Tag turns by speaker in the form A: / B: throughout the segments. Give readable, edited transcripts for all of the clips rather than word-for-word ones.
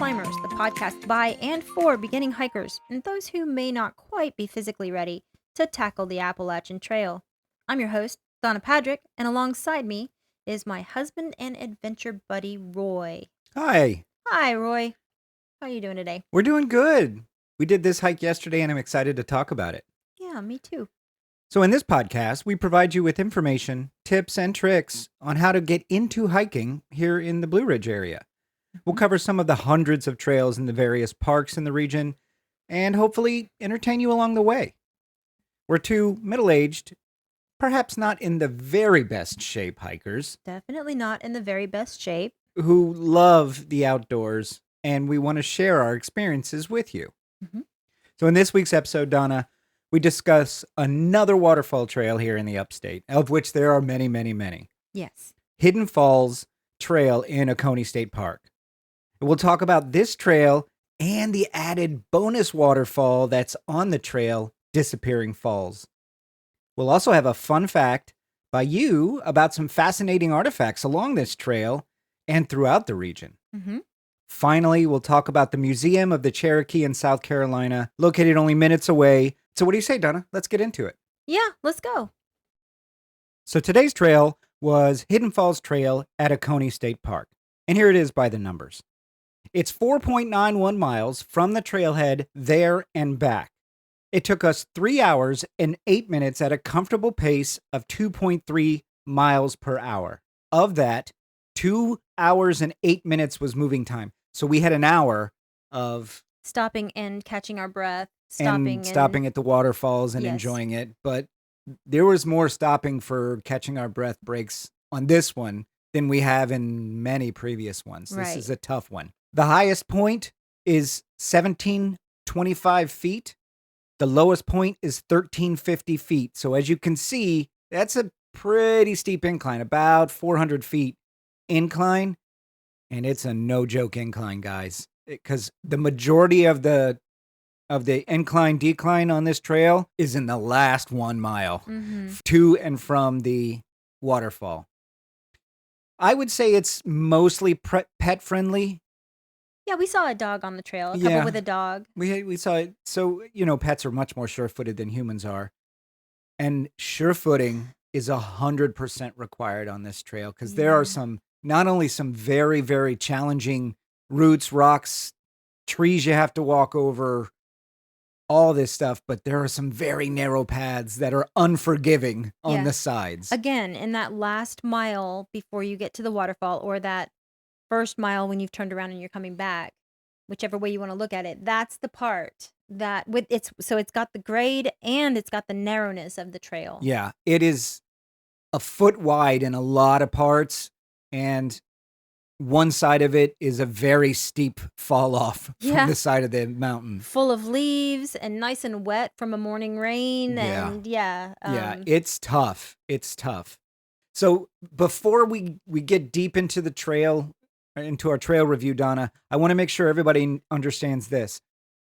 A: Climbers, the podcast by and for beginning hikers and those who may not quite be physically ready to tackle the Appalachian Trail. I'm your host, Donna Patrick, and alongside me is my husband and adventure buddy, Roy.
B: Hi.
A: Hi, Roy. How are you doing today?
B: We're doing good. We did this hike yesterday, and I'm excited to talk about it.
A: Yeah, me too.
B: So in this podcast, we provide you with information, tips, and tricks on how to get into hiking here in the Blue Ridge area. We'll cover some of the hundreds of trails in the various parks in the region and hopefully entertain you along the way. We're two middle-aged, perhaps not in the very best shape hikers.
A: Definitely not in the very best shape.
B: Who love the outdoors, and we want to share our experiences with you.
A: Mm-hmm.
B: So in this week's episode, Donna, we discuss another waterfall trail here in the upstate, of which there are many, many, many.
A: Yes.
B: Hidden Falls Trail in Oconee State Park. We'll talk about this trail and the added bonus waterfall that's on the trail, Disappearing Falls. We'll also have a fun fact by you about some fascinating artifacts along this trail and throughout the region.
A: Mm-hmm.
B: Finally, we'll talk about the Museum of the Cherokee in South Carolina, located only minutes away. So what do you say, Donna? Let's get into it.
A: Yeah, let's go.
B: So today's trail was Hidden Falls Trail at Oconee State Park. And here it is by the numbers. It's 4.91 miles from the trailhead there and back. It took us 3 hours and 8 minutes at a comfortable pace of 2.3 miles per hour. Of that, 2 hours and 8 minutes was moving time. So we had an hour of
A: stopping and catching our breath,
B: stopping at the waterfalls and
A: Yes.
B: enjoying it. But there was more stopping for catching our breath breaks on this one than we have in many previous ones.
A: Right.
B: This is a tough one. The highest point is 1,725 feet. The lowest point is 1,350 feet. So as you can see, that's a pretty steep incline, about 400 feet incline. And it's a no-joke incline, guys, because the majority of the incline decline on this trail is in the last 1 mile to and from the waterfall. I would say it's mostly pet friendly.
A: Yeah, we saw a dog on the trail, a couple with a dog.
B: We saw it. So, pets are much more sure-footed than humans are. And sure-footing is 100% required on this trail because there are not only some very, very challenging roots, rocks, trees you have to walk over, all this stuff, but there are some very narrow paths that are unforgiving on the sides.
A: Again, in that last mile before you get to the waterfall, or that first mile when you've turned around and you're coming back, whichever way you want to look at it, that's the part that it's got the grade and it's got the narrowness of the trail.
B: Yeah, it is a foot wide in a lot of parts, and one side of it is a very steep fall off from the side of the mountain.
A: Full of leaves and nice and wet from a morning rain. And
B: it's tough. It's tough. So before we get deep into the trail, into our trail review, Donna, I want to make sure everybody understands this.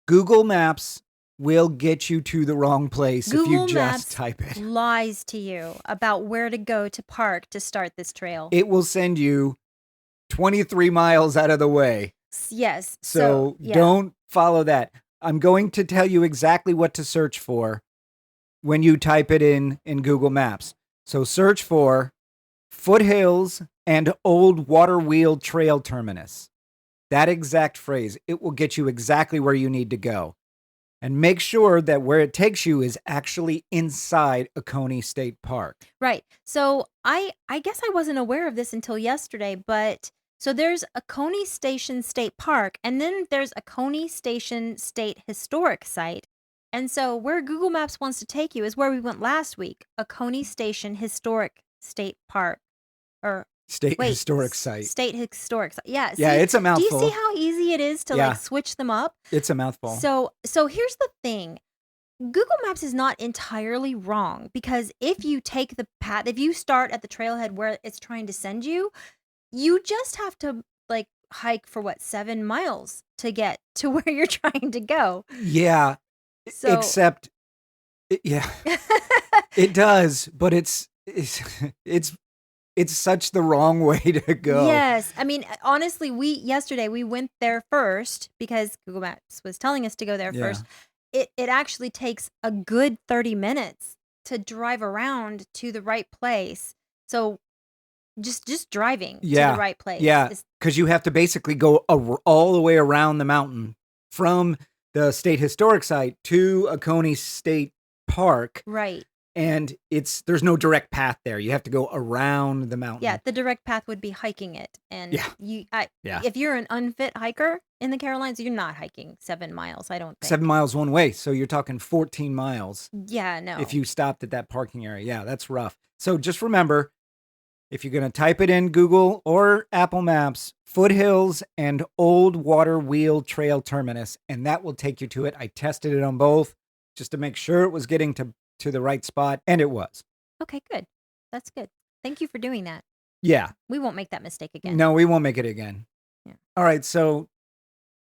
B: Google Maps will get you to the wrong place if you just type it.
A: Lies to you about where to go to park to start this trail.
B: It will send you 23 miles out of the way.
A: Yes.
B: So don't follow that. I'm going to tell you exactly what to search for when you type it in Google Maps. So search for Foothills and Old Water Wheel Trail Terminus. That exact phrase. It will get you exactly where you need to go. And make sure that where it takes you is actually inside Oconee State Park.
A: Right. So I guess I wasn't aware of this until yesterday, but so there's Oconee Station State Park, and then there's Oconee Station State Historic Site. And so where Google Maps wants to take you is where we went last week, Oconee Station Historic State Park.
B: Historic Site.
A: State Historic Site. Yeah.
B: Yeah, it's a mouthful.
A: Do you see how easy it is to switch them up?
B: It's a mouthful.
A: So here's the thing. Google Maps is not entirely wrong, because if you take the path, if you start at the trailhead where it's trying to send you, you just have to hike for 7 miles to get to where you're trying to go.
B: Yeah.
A: So,
B: except it does, but it's It's such the wrong way to go.
A: Yes. I mean, honestly, yesterday we went there first because Google Maps was telling us to go there
B: Yeah.
A: first. It actually takes a good 30 minutes to drive around to the right place. So just driving to the
B: Yeah.
A: right place
B: Yeah.
A: is
B: Because you have to basically go all the way around the mountain from the state historic site to Oconee State Park.
A: right.
B: And there's no direct path there. You have to go around the
A: Yeah,
B: mountain.
A: the direct path would be hiking it, and
B: Yeah. Yeah.
A: if you're an unfit hiker in the Carolinas, you're not hiking 7 miles, I don't think.
B: 7 miles one way. So you're talking 14 miles
A: Yeah,
B: if
A: no.
B: you stopped at that parking area. Yeah, that's rough. So just remember, if you're going to type it in Google or Apple Maps, foothills and old water wheel trail terminus, and that will take you to it. I tested it on both just to make sure it was getting to the right spot, and it was.
A: Okay, good. That's good. Thank you for doing that.
B: Yeah.
A: We won't make that mistake again.
B: No, we won't make it again.
A: Yeah.
B: All right. So,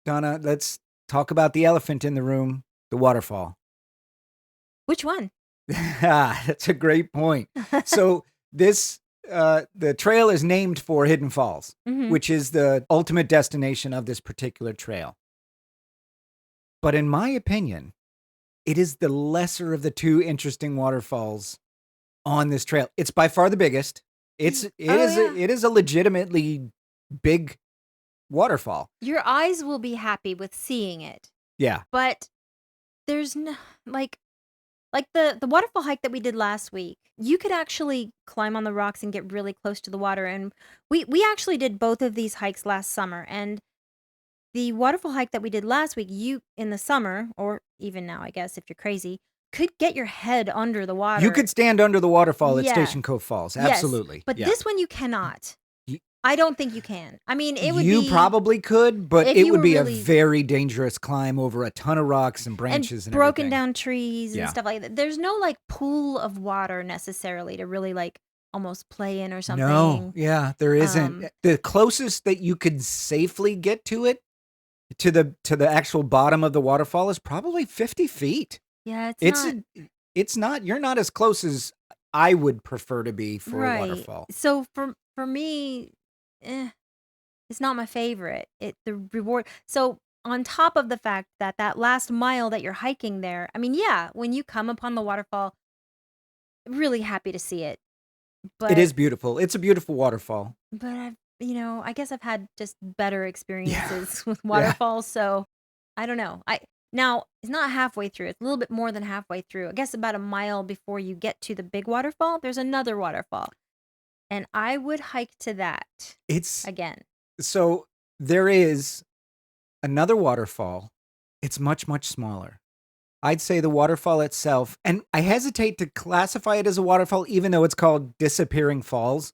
B: Donna, let's talk about the elephant in the room, the waterfall.
A: Which one?
B: That's a great point. So, the trail is named for Hidden Falls,
A: Mhm.
B: which is the ultimate destination of this particular trail. But in my opinion, it is the lesser of the two interesting waterfalls on this trail. It's by far the biggest. It is a legitimately big waterfall.
A: Your eyes will be happy with seeing it,
B: Yeah.
A: but there's no like the waterfall hike that we did last week, you could actually climb on the rocks and get really close to the water, and we actually did both of these hikes last summer, and the waterfall hike that we did last week, you in the summer, or even now, I guess, if you're crazy, could get your head under the water.
B: You could stand under the waterfall at
A: Yeah.
B: Station Cove Falls.
A: Yes,
B: Absolutely.
A: but
B: Yeah.
A: this one you cannot.
B: Y-
A: I don't think you can. I mean, it would
B: you
A: be
B: probably could, but
A: if
B: it
A: you
B: would
A: were
B: be a
A: really-
B: very dangerous climb over a ton of rocks and
A: and
B: branches and
A: broken
B: everything.
A: down trees and
B: Yeah.
A: stuff like that. There's no like pool of water necessarily to really like almost play in or something.
B: No, yeah, there isn't.
A: Um,
B: The closest that you could safely get to it, to the actual bottom of the waterfall, is probably 50 feet.
A: Yeah,
B: It's not. You're not as close as I would prefer to be for a
A: right.
B: waterfall.
A: So for me, it's not my favorite. The reward. So on top of the fact that that last mile that you're hiking there, I mean, yeah, when you come upon the waterfall, really happy to see it.
B: It
A: But
B: is beautiful. It's a beautiful waterfall.
A: I guess I've had just better
B: Yeah.
A: experiences with
B: Yeah.
A: waterfalls, so I don't know. Now it's not halfway through. It's a little bit more than halfway through. I guess about a mile before you get to the big waterfall, there's another waterfall, and I would hike to that
B: It's
A: again.
B: so there is another waterfall. It's much, much smaller. I'd say the waterfall itself, and I hesitate to classify it as a waterfall, even though it's called Disappearing Falls,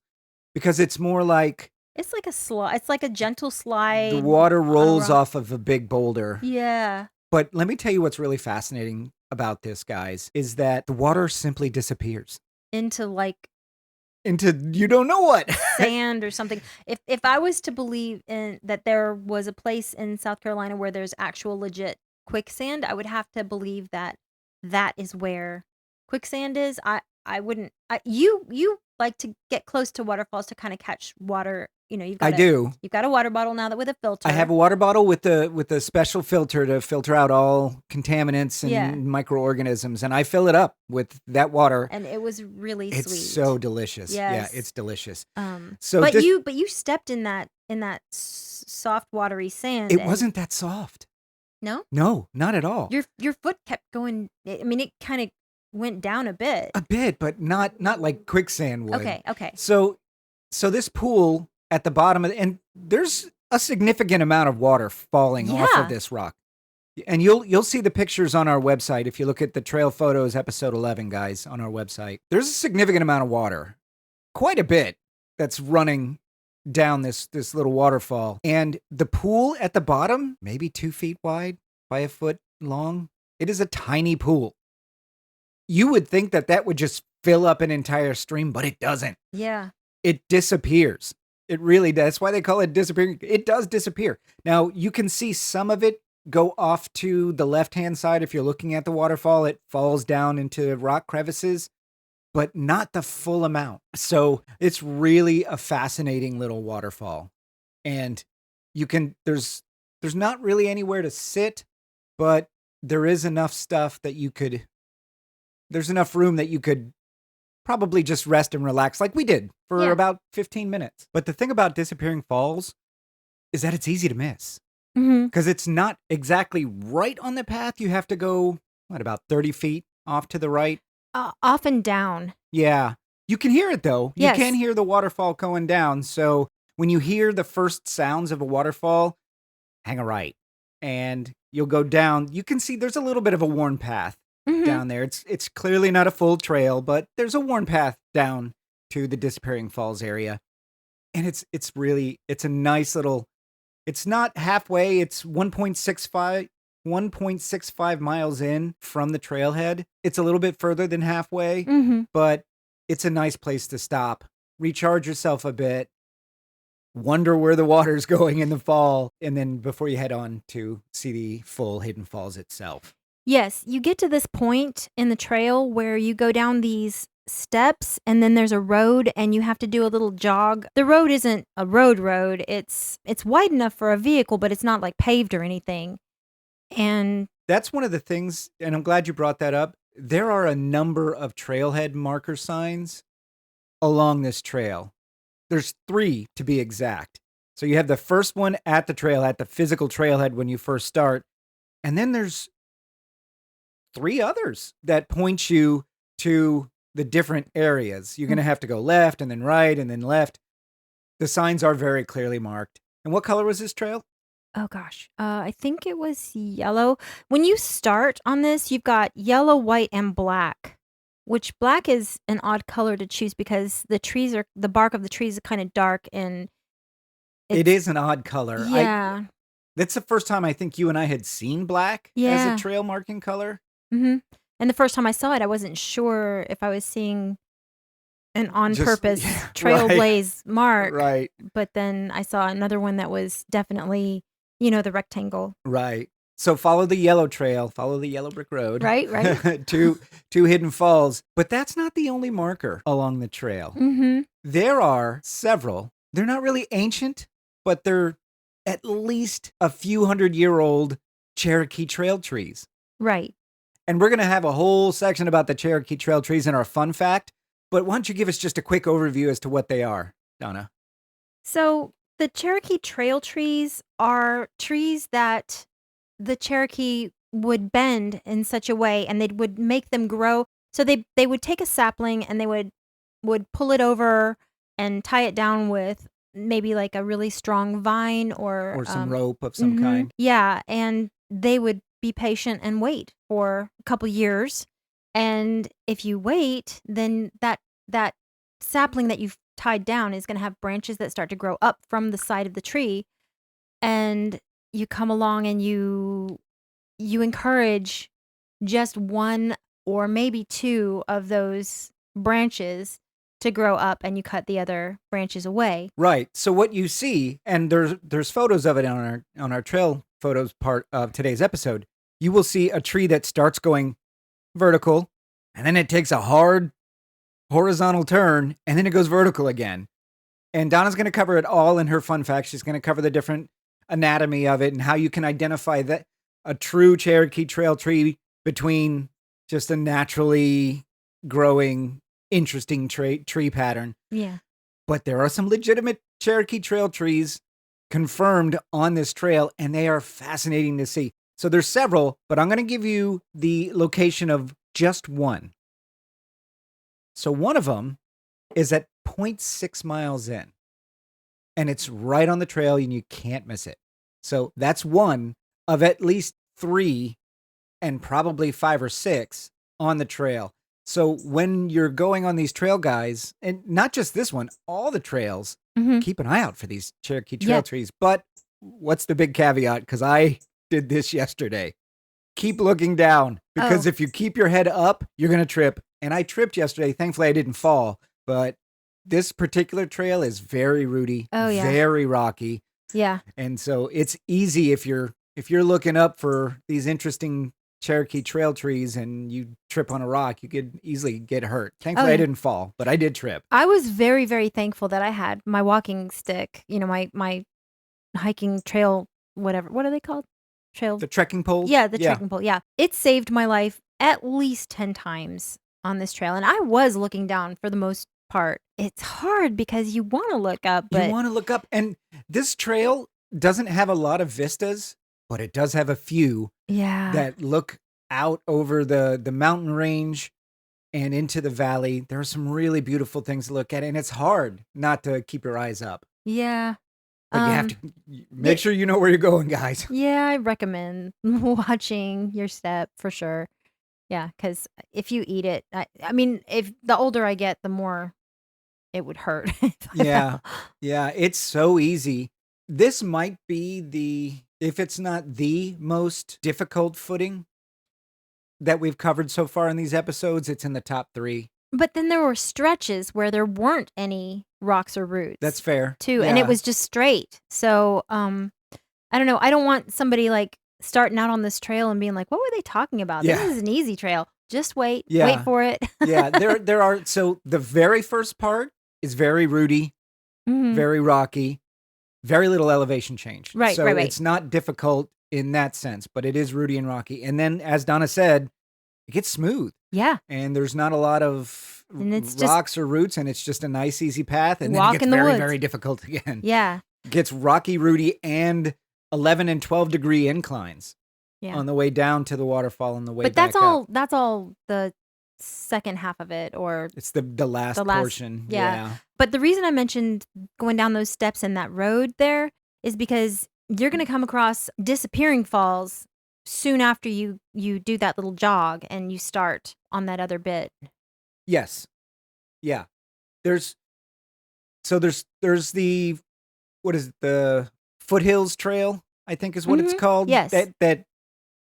B: because it's more like
A: It's like a slide. It's like a gentle
B: the
A: slide
B: water
A: on a
B: rolls
A: rock.
B: off of a big boulder.
A: Yeah.
B: But let me tell you what's really fascinating about this, guys, is that the water simply disappears
A: Into like
B: into you don't know what.
A: sand or something. If I was to believe in that there was a place in South Carolina where there's actual legit quicksand, I would have to believe that that is where quicksand is. I wouldn't. You like to get close to waterfalls to kind of catch water. You know,
B: I do.
A: You've got a water bottle now that with a filter.
B: I have a water bottle with the special filter to filter out all contaminants and
A: Yeah.
B: microorganisms, and I fill it up with that water.
A: and it was really
B: It's
A: sweet.
B: so delicious. Yeah,
A: Yes.
B: it's delicious.
A: So,
B: So
A: but
B: this,
A: you stepped in that soft watery sand.
B: it
A: and-
B: wasn't that soft.
A: No,
B: No, not at all.
A: your foot kept going. I mean, it kind of went down a bit.
B: A bit, but not like quicksand would.
A: Okay.
B: So this pool at the bottom and there's a significant amount of water falling off
A: Yeah.
B: of this rock. And you'll see the pictures on our website if you look at the trail photos episode 11, guys, on our website. There's a significant amount of water. Quite a bit that's running down this little waterfall. And the pool at the bottom, maybe 2 feet wide by a foot long. It is a tiny pool. You would think that would just fill up an entire stream, but it doesn't.
A: Yeah.
B: It disappears. It really does. That's why they call it disappearing. It does disappear. Now, you can see some of it go off to the left-hand side. If you're looking at the waterfall, it falls down into rock crevices. but not the full amount. So it's really a fascinating little waterfall. And there's not really anywhere to sit, but there is enough stuff that there's enough room that you could probably just rest and relax like we did for
A: Yeah.
B: about 15 minutes. But the thing about Disappearing Falls is that it's easy to miss
A: Mhm.
B: because it's not exactly right on the path. You have to go, about 30 feet off to the right?
A: Off and down.
B: Yeah. You can hear it though. You can
A: Yes.
B: hear the waterfall going down. So when you hear the first sounds of a waterfall, hang a right and you'll go down. You can see there's a little bit of a worn path
A: Mhm.
B: down there. It's clearly not a full trail, but there's a worn path down to the Disappearing Falls area. And it's a nice little, it's not halfway, it's 1.65 miles in from the trailhead. It's a little bit further than halfway,
A: Mhm.
B: but it's a nice place to stop, recharge yourself a bit, wonder where the water's going in the fall, and then before you head on to see the full Hidden Falls itself.
A: Yes, you get to this point in the trail where you go down these steps and then there's a road and you have to do a little jog. The road isn't a road. It's wide enough for a vehicle, but it's not like paved or anything. And
B: That's one of the things, and I'm glad you brought that up. There are a number of trailhead marker signs along this trail. There's 3 to be exact. So you have the first one at the trail, at the physical trailhead when you first start, and then there's 3 others that point you to the different areas. You're gonna have to go left and then right and then left. The signs are very clearly marked. And what color was this trail?
A: oh gosh, I think it was yellow. When you start on this, you've got yellow, white, and black, which black is an odd color to choose because the bark of the trees is kind of dark and
B: It
A: it's
B: is an odd color. I
A: yeah,
B: That's the first time I think you and I had seen black as a
A: yeah.
B: trail marking color.
A: Mhm. And the first time I saw it, I wasn't sure if I was seeing an on
B: Just
A: purpose
B: yeah, right,
A: trailblaze mark,
B: right,
A: but then I saw another one that was definitely, the rectangle.
B: right. So follow the yellow trail, follow the yellow brick road
A: Right, right.
B: to Hidden Falls. But that's not the only marker along the trail.
A: Mhm.
B: There are several. They're not really ancient, but they're at least a few 100-year-old Cherokee Trail trees.
A: Right.
B: And we're going to have a whole section about the Cherokee Trail trees in our fun fact. But why don't you give us just a quick overview as to what they are, Donna?
A: So, the Cherokee Trail trees are trees that the Cherokee would bend in such a way and they would make them grow. So they would take a sapling and they would pull it over and tie it down with maybe like a really strong vine or
B: Or some rope of some
A: mhm,
B: kind?
A: yeah, and they would be patient and wait for a couple years. And if you wait, then that sapling that you've tied down is going to have branches that start to grow up from the side of the tree and you come along and you encourage just 1 or maybe 2 of those branches to grow up and you cut the other branches away.
B: Right. So what you see, and there's photos of it on our trail photos part of today's episode. You will see a tree that starts going vertical, and then it takes a hard horizontal turn, and then it goes vertical again. And Donna's going to cover it all in her fun facts. She's going to cover the different anatomy of it and how you can identify that a true Cherokee Trail tree between just a naturally growing, interesting tree pattern.
A: Yeah.
B: But there are some legitimate Cherokee Trail trees confirmed on this trail, and they are fascinating to see. So there's several, but I'm going to give you the location of just one. So one of them is at 0.6 miles in, and it's right on the trail, and you can't miss it. So that's one of at least 3 and probably 5 or 6 on the trail. So when you're going on these trail guys, and not just this one, all the trails,
A: Mhm.
B: keep an eye out for these Cherokee
A: Yeah.
B: Trail trees. But what's the big caveat? Because I did this yesterday. Keep looking down, because
A: Oh.
B: if you keep your head up, you're going to trip. And I tripped yesterday. Thankfully, I didn't fall. But this particular trail is very rooty,
A: Oh, yeah.
B: very rocky.
A: Yeah.
B: And so it's easy if you're looking up for these interesting Cherokee Trail Trees and you trip on a rock, you could easily get hurt.
A: Oh,
B: Thankfully, I
A: yeah.
B: didn't fall, but I did trip.
A: I was very, very thankful that I had my walking stick, my hiking trail, whatever. What are they called? Trail.
B: The trekking poles?
A: Yeah, the
B: Yeah.
A: trekking pole. Yeah. It saved my life at least 10 times on this trail. And I was looking down for the most part. It's hard because you want to look up,
B: You
A: but
B: want to look up. And this trail doesn't have a lot of vistas, but it does have a few
A: yeah.
B: that look out over the mountain range and into the valley. There are some really beautiful things to look at, and it's hard not to keep your eyes up.
A: Yeah.
B: But you have to make
A: yeah.
B: sure you know where you're going, guys.
A: Yeah, I recommend watching your step for sure. Yeah, because if you eat it, I mean, if the older I get, the more it would hurt if I
B: Yeah.
A: fell.
B: Yeah, it's so easy. This might be if it's not the most difficult footing that we've covered so far in these episodes, it's in the top 3.
A: But then there were stretches where there weren't any rocks or
B: That's
A: roots
B: fair.
A: too, and it
B: Yeah.
A: was just straight. So, I don't know. I don't want somebody like starting out on this trail and being like, "What were they talking about? This
B: Yeah.
A: is an easy trail. Just wait, wait
B: Yeah.
A: for it."
B: Yeah, there are so the very first part is very rooty,
A: Mhm.
B: very rocky, very little elevation change.
A: Right,
B: So
A: right, right.
B: it's not difficult in that sense, but it is rooty and rocky. And then as Donna said, it gets smooth.
A: Yeah,
B: And there's not a lot of
A: and it's just
B: rocks or roots, and it's just a nice, easy path. And then it
A: walk
B: gets
A: in the
B: very,
A: woods.
B: very difficult again.
A: Yeah,
B: It gets rocky, rooty, and 11 and 12-degree inclines
A: yeah.
B: on the way down to the waterfall and the way
A: But
B: back up.
A: that's all the second half of it, or
B: It's the last
A: the last.
B: portion.
A: Yeah.
B: Yeah.
A: But the reason I mentioned going down those steps and that road there is because you're going to come across disappearing falls soon after you do that little jog and you start on that other bit.
B: Yes. Yeah. There's the what is it, the Foothills Trail, I think is what it's
A: Mhm.
B: called.
A: Yes.
B: That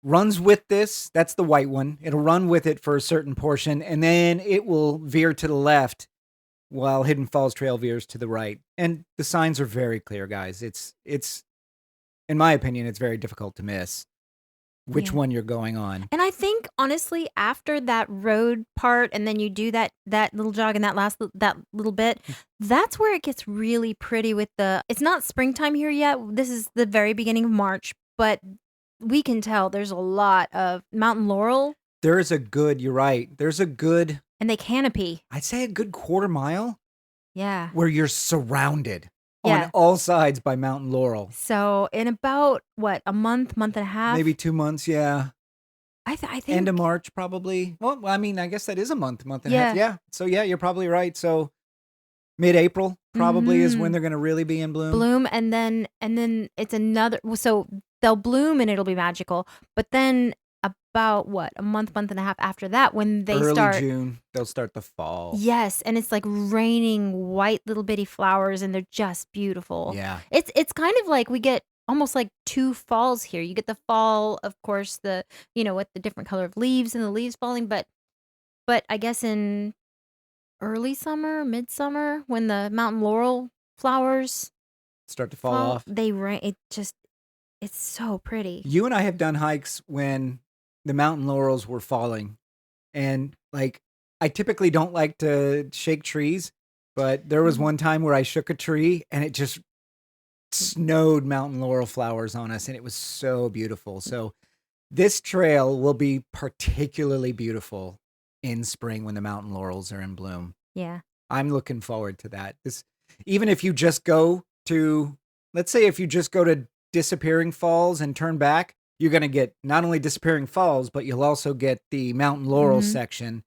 B: runs with this. That's the white one. It'll run with it for a certain portion, and then it will veer to the left while Hidden Falls Trail veers to the right. And the signs are very clear, guys. It's in my opinion, it's very difficult to miss which
A: Yeah.
B: one you're going on.
A: And I think honestly, after that road part, and then you do that little jog and that little bit, that's where it gets really pretty with the. It's not springtime here yet. This is the very beginning of March, but we can tell there's a lot of mountain laurel
B: You're right. There's a good,
A: and they canopy.
B: I'd say a good quarter mile
A: Yeah.
B: where you're surrounded
A: Yeah.
B: on all sides by mountain laurel.
A: So in about what, a month and a half?
B: Maybe 2 months, yeah.
A: I think
B: End of March, probably. Well, I mean, I guess that is a month and a half.
A: Yeah.
B: Yeah. So yeah, you're probably right. So mid-April probably is when
A: Mhm.
B: they're going to really be in bloom.
A: bloom and then it's another, so they'll bloom and it'll be magical. But then about what, a month and a half after that when they
B: Early
A: start.
B: June, they'll start the fall.
A: Yes, and it's like raining white little bitty flowers and they're just beautiful.
B: Yeah.
A: It's kind of like we get almost like 2 falls here. You get the fall, of course, with the different color of leaves and the leaves falling, but I guess in early summer, midsummer, when the mountain laurel flowers
B: Start to fall
A: fall,
B: off.
A: they rain. It's so pretty.
B: You and I have done hikes when the mountain laurels were falling. And like, I typically don't like to shake trees, but there was
A: Mhm.
B: one time where I shook a tree and it just snowed mountain laurel flowers on us, and it was so beautiful. So this trail will be particularly beautiful in spring when the mountain laurels are in bloom.
A: Yeah.
B: I'm looking forward to that. Even if you just go to, let's say if you just go to Disappearing Falls and turn back, you're going to get not only Disappearing Falls, but you'll also get the mountain laurel
A: Mhm.
B: section.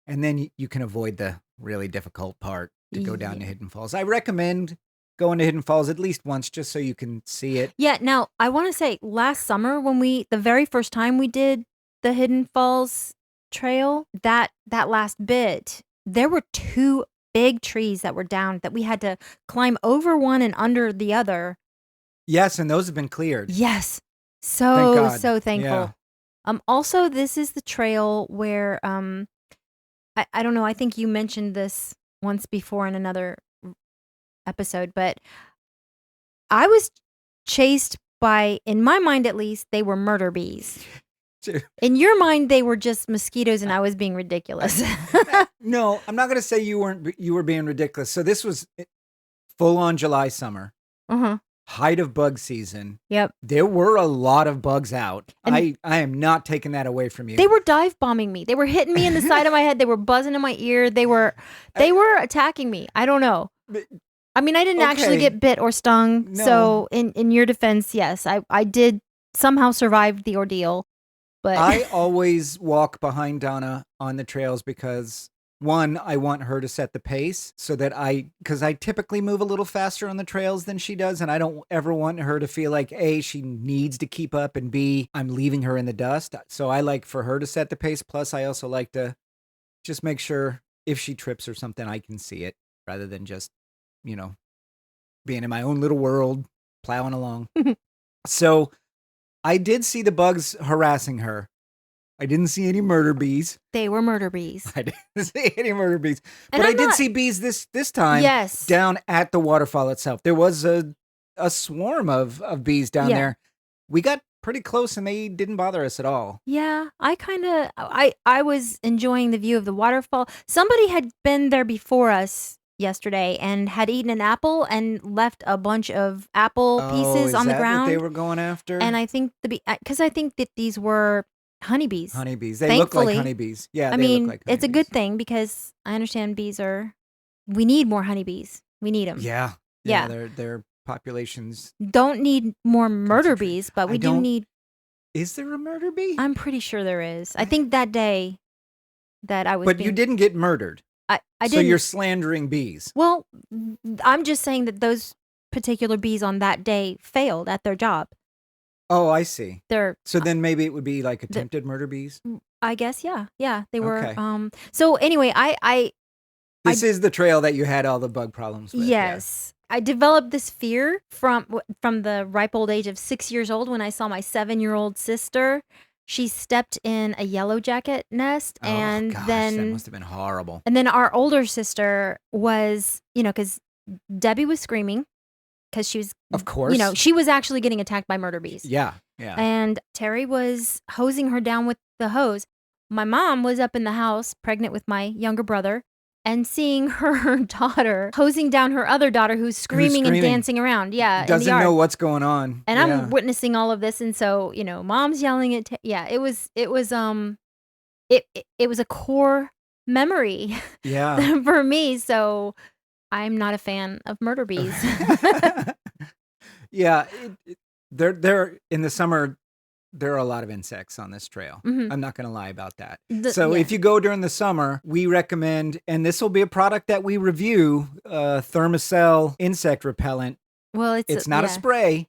B: And then you can avoid the really difficult part to go down to
A: Yeah.
B: Hidden Falls. I recommend going to Hidden Falls at least once just so you can see it.
A: Yeah, now I want to say last summer when the very first time we did the Hidden Falls trail, that last bit, there were 2 big trees that were down that we had to climb over one and under the other.
B: Yes, and those have been cleared.
A: Yes.
B: Thank God.
A: So thankful.
B: Yeah.
A: Also this is the trail where I don't know, I think you mentioned this once before in another episode, but I was chased by, in my mind at least, they were murder bees. In your mind, they were just mosquitoes and I was being ridiculous.
B: No, I'm not going to say you were being ridiculous. So this was full on July summer,
A: Uh-huh.
B: height of bug season.
A: Yep.
B: There were a lot of bugs out.
A: And
B: I am not taking that away from you.
A: they were dive bombing me. They were hitting me in the side of my head. They were buzzing in my ear. They were attacking me. I don't know. I mean, I didn't actually
B: Okay.
A: get bit or stung.
B: No.
A: So in your defense, yes, I did somehow survive the ordeal. But
B: I always walk behind Donna on the trails because one, I want her to set the pace so that because I typically move a little faster on the trails than she does. And I don't ever want her to feel like A, she needs to keep up, and B, I'm leaving her in the dust. So I like for her to set the pace. Plus, I also like to just make sure if she trips or something, I can see it rather than just, being in my own little world, plowing along. So I did see the bugs harassing her. I didn't see any murder bees.
A: they were murder bees.
B: I didn't see any murder bees.
A: And
B: But I
A: I'm
B: did
A: not-
B: see bees this time
A: Yes.
B: down at the waterfall itself. There was a swarm of bees down
A: Yeah.
B: there. We got pretty close and they didn't bother us at all.
A: Yeah, I was enjoying the view of the waterfall. Somebody had been there before us yesterday and had eaten an apple and left a bunch of apple pieces
B: is
A: on the
B: that
A: ground.
B: what they were going after?
A: And I think because I think that these were honeybees.
B: Honeybees. They look like
A: Thankfully.
B: honeybees. Yeah,
A: I
B: they
A: mean,
B: look like
A: it's a good
B: honeybees.
A: thing because I understand we need more honeybees. We need them.
B: Yeah.
A: Yeah.
B: Their populations.
A: Don't need more murder
B: Concentrate.
A: bees, but
B: I
A: we do
B: don't-
A: need.
B: Is there a murder bee?
A: I'm pretty sure there is. I think that day that I was.
B: But you didn't get murdered.
A: I
B: So
A: didn't.
B: you're slandering bees.
A: Well, I'm just saying that those particular bees on that day failed at their job.
B: Oh, I see.
A: They're,
B: So then maybe it would be like attempted murder bees?
A: I guess, yeah, they were.
B: Okay.
A: So anyway, I
B: This is the trail that you had all the bug problems with. yeah.
A: yes, I developed this fear from the ripe old age of 6 years old when I saw my 7-year-old sister. She stepped in a yellow jacket nest,
B: Oh,
A: and
B: gosh, that
A: then
B: must have been horrible.
A: our older sister was, because Debbie was screaming because she was,
B: Of course.
A: she was actually getting attacked by murder bees.
B: Yeah, yeah.
A: And Terry was hosing her down with the hose. My mom was up in the house, pregnant with my younger brother, and seeing her daughter hosing down her other daughter who's screaming and
B: screaming.
A: dancing around. Yeah, in the
B: Doesn't
A: yard.
B: know what's going on.
A: And
B: Yeah.
A: I'm witnessing all of this, and so mom's yelling at. It was it was a core memory
B: Yeah.
A: for me. So I'm not a fan of murder bees.
B: Yeah. They're in the summer. There are a lot of insects on this trail.
A: Mhm.
B: I'm not going to lie about that.
A: The-
B: So
A: yeah.
B: if you go during the summer, we recommend, and this will be a product that we review, Thermacell insect repellent.
A: Well,
B: It's not a spray.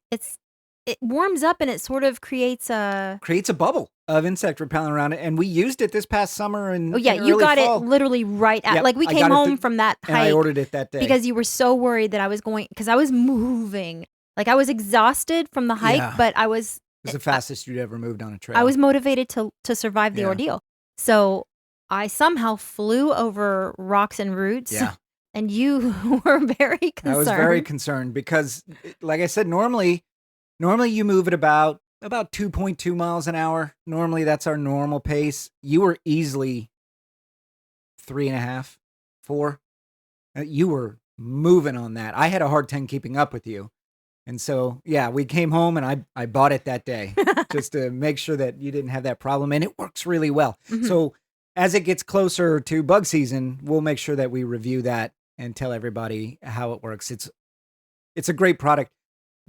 A: It warms up and it sort of creates a.
B: Creates a bubble of insect repellent around it, and we used it this past summer. And
A: Oh yeah, you got it literally right at.
B: Yep,
A: Like we
B: I
A: came
B: got it
A: home from that
B: and I
A: hike
B: ordered it that day
A: because you were so worried that I was going because I was moving. Like I was exhausted from the hike,
B: Yeah.
A: but I was
B: It was the fastest you'd ever moved on a trail.
A: I was motivated to survive the
B: Yeah.
A: ordeal. So I somehow flew over rocks and roots.
B: Yeah.
A: And you were very concerned.
B: I was very concerned because, like I said, normally you move at about 2.2 miles an hour. Normally that's our normal pace. You were easily 3.5, 4. You were moving on that. I had a hard time keeping up with you. And so, yeah, we came home and I bought it that day just to make sure that you didn't have that problem. And it works really well.
A: Mhm.
B: So as it gets closer to bug season, we'll make sure that we review that and tell everybody how it works. It's a great product.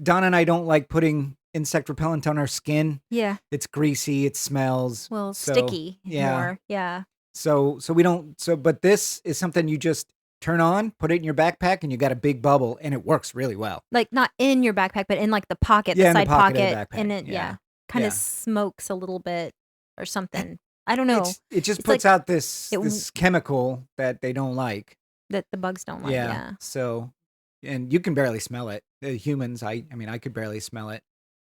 B: Donna and I don't like putting insect repellent on our skin.
A: Yeah.
B: It's greasy, it smells.
A: Well,
B: So,
A: sticky
B: yeah.
A: more. Yeah.
B: So we don't, but this is something you just turn on, put it in your backpack, and you got a big bubble, and it works really well.
A: Like not in your backpack, but in like the pocket,
B: Yeah,
A: the
B: in the
A: side
B: pocket of the
A: pocket.
B: backpack,
A: And it,
B: yeah.
A: kind
B: Yeah.
A: of smokes a little bit or something. I don't know
B: It just
A: It's
B: puts
A: like-
B: out this
A: it-
B: this chemical that they don't like.
A: that the bugs don't like. Yeah.
B: So, and you can barely smell it. The humans, I mean, I could barely smell it,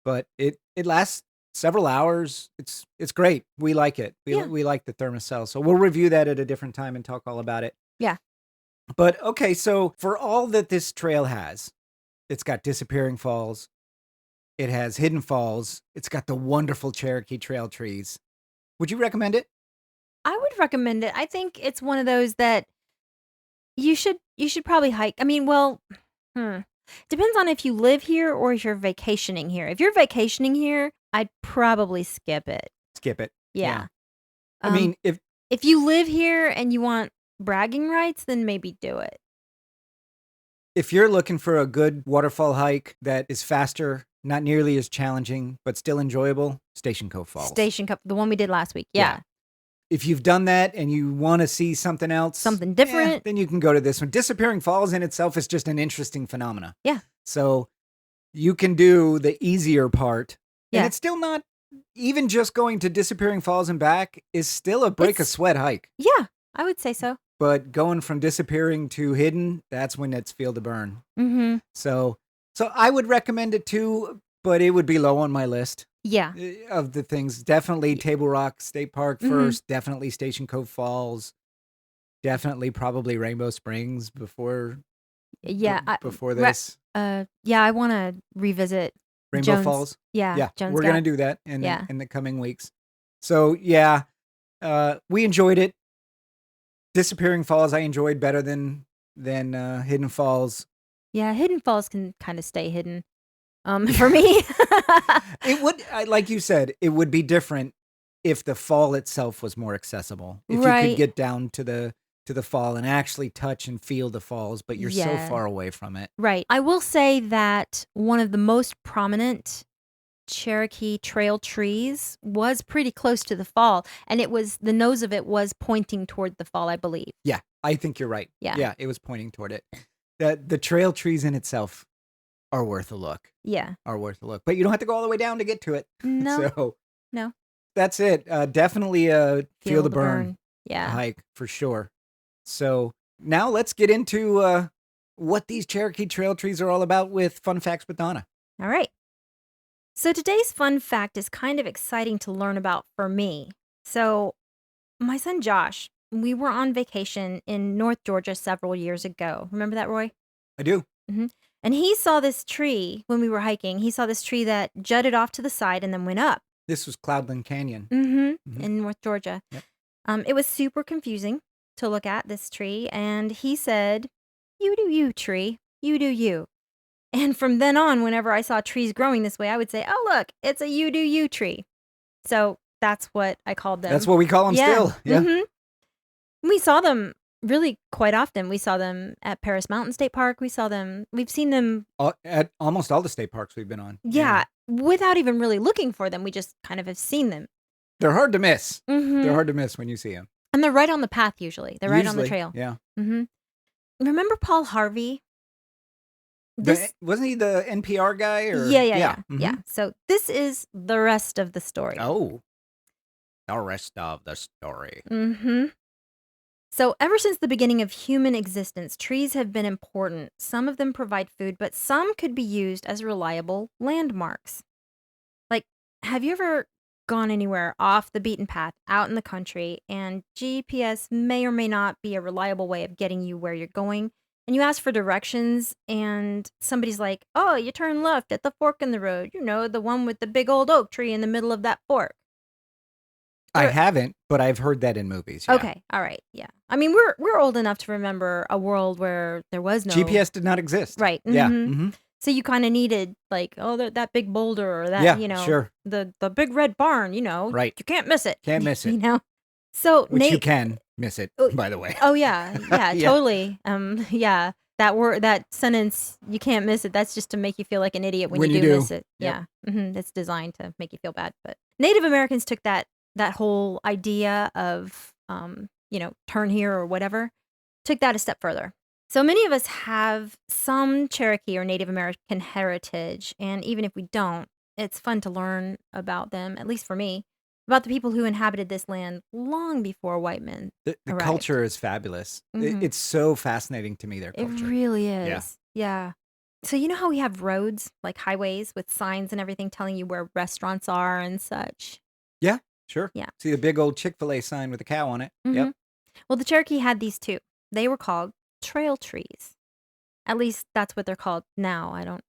B: but it lasts several hours. It's great. We like it.
A: Yeah.
B: We like the Thermacell. So we'll review that at a different time and talk all about it.
A: Yeah.
B: But okay, so for all that this trail has, it's got disappearing falls, It has hidden falls. It's got the wonderful Cherokee Trail trees. Would you recommend it?
A: I would recommend it. I think it's one of those that you should probably hike. I mean, well, hmm, depends on if you live here or if you're vacationing here. If you're vacationing here, I'd probably skip it.
B: Skip it. Yeah.
A: Yeah.
B: I
A: Um,
B: mean,
A: if you live here and you want bragging rights, then maybe do it.
B: if you're looking for a good waterfall hike that is faster, not nearly as challenging, but still enjoyable, Station Cove Falls.
A: Station Cup, the one we did last week.
B: Yeah.
A: Yeah.
B: If you've done that and you want to see something else,
A: Something different.
B: then you can go to this one. Disappearing Falls in itself is just an interesting phenomena.
A: Yeah.
B: So you can do the easier part. And
A: Yeah.
B: it's still not, even just going to Disappearing Falls and back is still a break a
A: It's-
B: sweat hike.
A: Yeah, I would say so.
B: But going from Disappearing to Hidden, that's when it's feel to burn.
A: Mm-hmm.
B: So I would recommend it too, but it would be low on my list
A: Yeah.
B: of the things. Definitely Table Rock State Park
A: Mhm.
B: first. Definitely Station Cove Falls. Definitely probably Rainbow Springs before
A: Yeah.
B: before this.
A: Yeah, I want to revisit
B: Rainbow
A: Jones.
B: Falls.
A: Yeah.
B: Yeah,
A: Jones
B: we're
A: Gap.
B: gonna do that
A: Yeah.
B: in the coming weeks. So yeah, we enjoyed it. Disappearing Falls I enjoyed better than Hidden Falls.
A: Yeah, Hidden Falls can kind of stay hidden. For me.
B: It would, like you said, it would be different if the fall itself was more accessible. If you
A: Right.
B: could get down to the fall and actually touch and feel the falls, but you're so
A: Yeah.
B: far away from it.
A: Right. I will say that one of the most prominent Cherokee Trail trees was pretty close to the fall, and the nose of it was pointing toward the fall, I believe.
B: Yeah, I think you're right.
A: Yeah.
B: Yeah, it was pointing toward it. The trail trees in itself are worth a look.
A: Yeah.
B: Are worth a look. But you don't have to go all the way down to get to it.
A: No.
B: So
A: No.
B: that's it. Definitely a feel the burn
A: Yeah.
B: hike for sure. So now let's get into what these Cherokee Trail trees are all about with Fun Facts with Donna.
A: All right. So today's fun fact is kind of exciting to learn about for me. So, my son Josh, we were on vacation in North Georgia several years ago. Remember that, Roy?
B: I do.
A: And he saw this tree when we were hiking. He saw this tree that jutted off to the side and then went up.
B: This was Cloudland Canyon.
A: In North Georgia.
B: Yep.
A: It was super confusing to look at this tree, and he said, "You do you, tree. You do you." And from then on, whenever I saw trees growing this way, I would say, "Oh, look, it's a you do you tree." So that's what I called them.
B: That's what we call them still. Yeah.
A: We saw them really quite often. We saw them at Paris Mountain State Park. We've seen them.
B: At almost all the state parks we've been on.
A: Yeah, without even really looking for them. We just kind of have seen them.
B: They're hard to miss.
A: Mhm.
B: They're hard to miss when you see them.
A: And they're right on the path usually. They're right on the
B: Usually,
A: trail.
B: Yeah.
A: Remember Paul Harvey?
B: Wasn't he the NPR guy? Or?
A: Yeah.
B: Mhm.
A: So this is the rest of the story.
B: Oh. The rest of the story.
A: So ever since the beginning of human existence, trees have been important. Some of them provide food, but some could be used as reliable landmarks. Like, have you ever gone anywhere off the beaten path out in the country and GPS may or may not be a reliable way of getting you where you're going? And you ask for directions and somebody's like, "Oh, you turn left at the fork in the road. You know, the one with the big old oak tree in the middle of that fork."
B: I
A: Or-
B: haven't, but I've heard that in movies. Yeah.
A: Okay, all right, yeah. I mean, we're old enough to remember a world where there was no
B: GPS did not exist.
A: Right.
B: Yeah.
A: So you kind of needed like, oh, that big boulder or that,
B: Yeah, sure.
A: the big red barn,
B: Right.
A: You can't miss it.
B: Can't miss
A: You
B: it.
A: know. So
B: Which you
A: Nate,
B: can miss it,
A: Oh,
B: by the way.
A: oh yeah, yeah,
B: Yeah.
A: totally. Yeah, that sentence, you can't miss it. That's just to make you feel like an idiot when you do miss it.
B: Yep.
A: Yeah, it's designed to make you feel bad. But Native Americans took that whole idea of turn here or whatever, took that a step further. So many of us have some Cherokee or Native American heritage, and even if we don't, it's fun to learn about them, at least for me, about the people who inhabited this land long before white men.
B: The
A: arrived.
B: culture is fabulous.
A: Mhm.
B: It's so fascinating to me, their
A: It
B: culture.
A: really
B: Yeah.
A: is. Yeah. So you know how we have roads, like highways with signs and everything telling you where restaurants are and such?
B: Yeah, sure.
A: Yeah.
B: See the big old Chick-fil-A sign with a cow on it. Yep.
A: Mhm. Well, the Cherokee had these too. They were called trail trees. At least that's what they're called now. I don't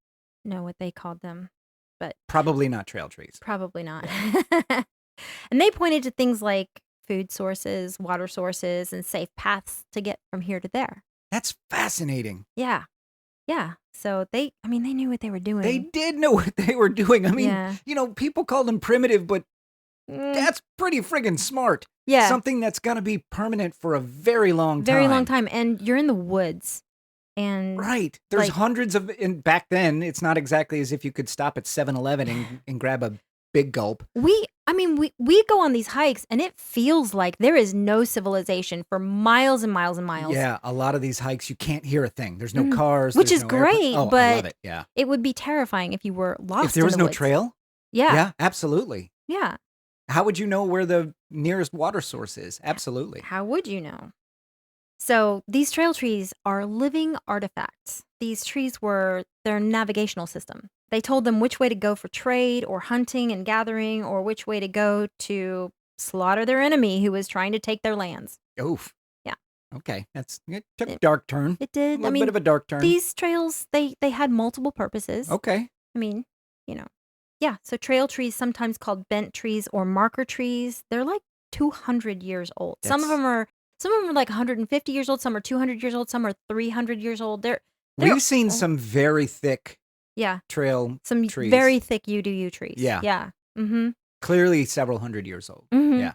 A: know what they called them. but
B: Probably not trail trees.
A: probably not.
B: Yeah.
A: And they pointed to things like food sources, water sources, and safe paths to get from here to there.
B: That's fascinating.
A: Yeah. Yeah. So I mean, they knew what they were
B: They
A: doing.
B: did know what they were doing. I mean,
A: Yeah.
B: people call them primitive, but
A: Mm,
B: that's pretty friggin' smart.
A: yeah.
B: Something that's going to be permanent for a very long
A: Very long
B: time.
A: time. And you're in the woods. And
B: Right. There's
A: like,
B: hundreds of, and back then, it's not exactly as if you could stop at 7-Eleven and grab a big gulp.
A: we go on these hikes and it feels like there is no civilization for miles and miles and miles.
B: Yeah, a lot of these hikes, you can't hear a thing. There's no
A: Mhm.
B: cars.
A: Which
B: there's
A: is
B: no airplane.
A: great,
B: Oh, I love
A: but
B: it. Yeah.
A: it would be terrifying if you were lost
B: If there
A: in
B: was
A: the
B: no
A: woods.
B: trail?
A: Yeah.
B: Yeah, absolutely.
A: Yeah.
B: How would you know where the nearest water source is? Absolutely.
A: How would you know? So these trail trees are living artifacts. These trees were their navigational system. They told them which way to go for trade or hunting and gathering, or which way to go to slaughter their enemy who was trying to take their lands.
B: Oof.
A: Yeah.
B: Okay. It took a
A: It,
B: dark turn.
A: it
B: A
A: did.
B: little bit of a dark turn.
A: These trails, they had multiple purposes.
B: Okay.
A: I mean, you know. Yeah, so trail trees, sometimes called bent trees or marker trees, they're like 200 years old. Some of
B: That's
A: them are like 150 years old, some are 200 years old, some are 300 years old. They're
B: We've seen
A: old.
B: some very thick
A: Yeah,
B: trail
A: some
B: trees.
A: very thick UDU trees.
B: Yeah.
A: Yeah. Mhm.
B: Clearly several hundred years old.
A: Mhm.
B: Yeah.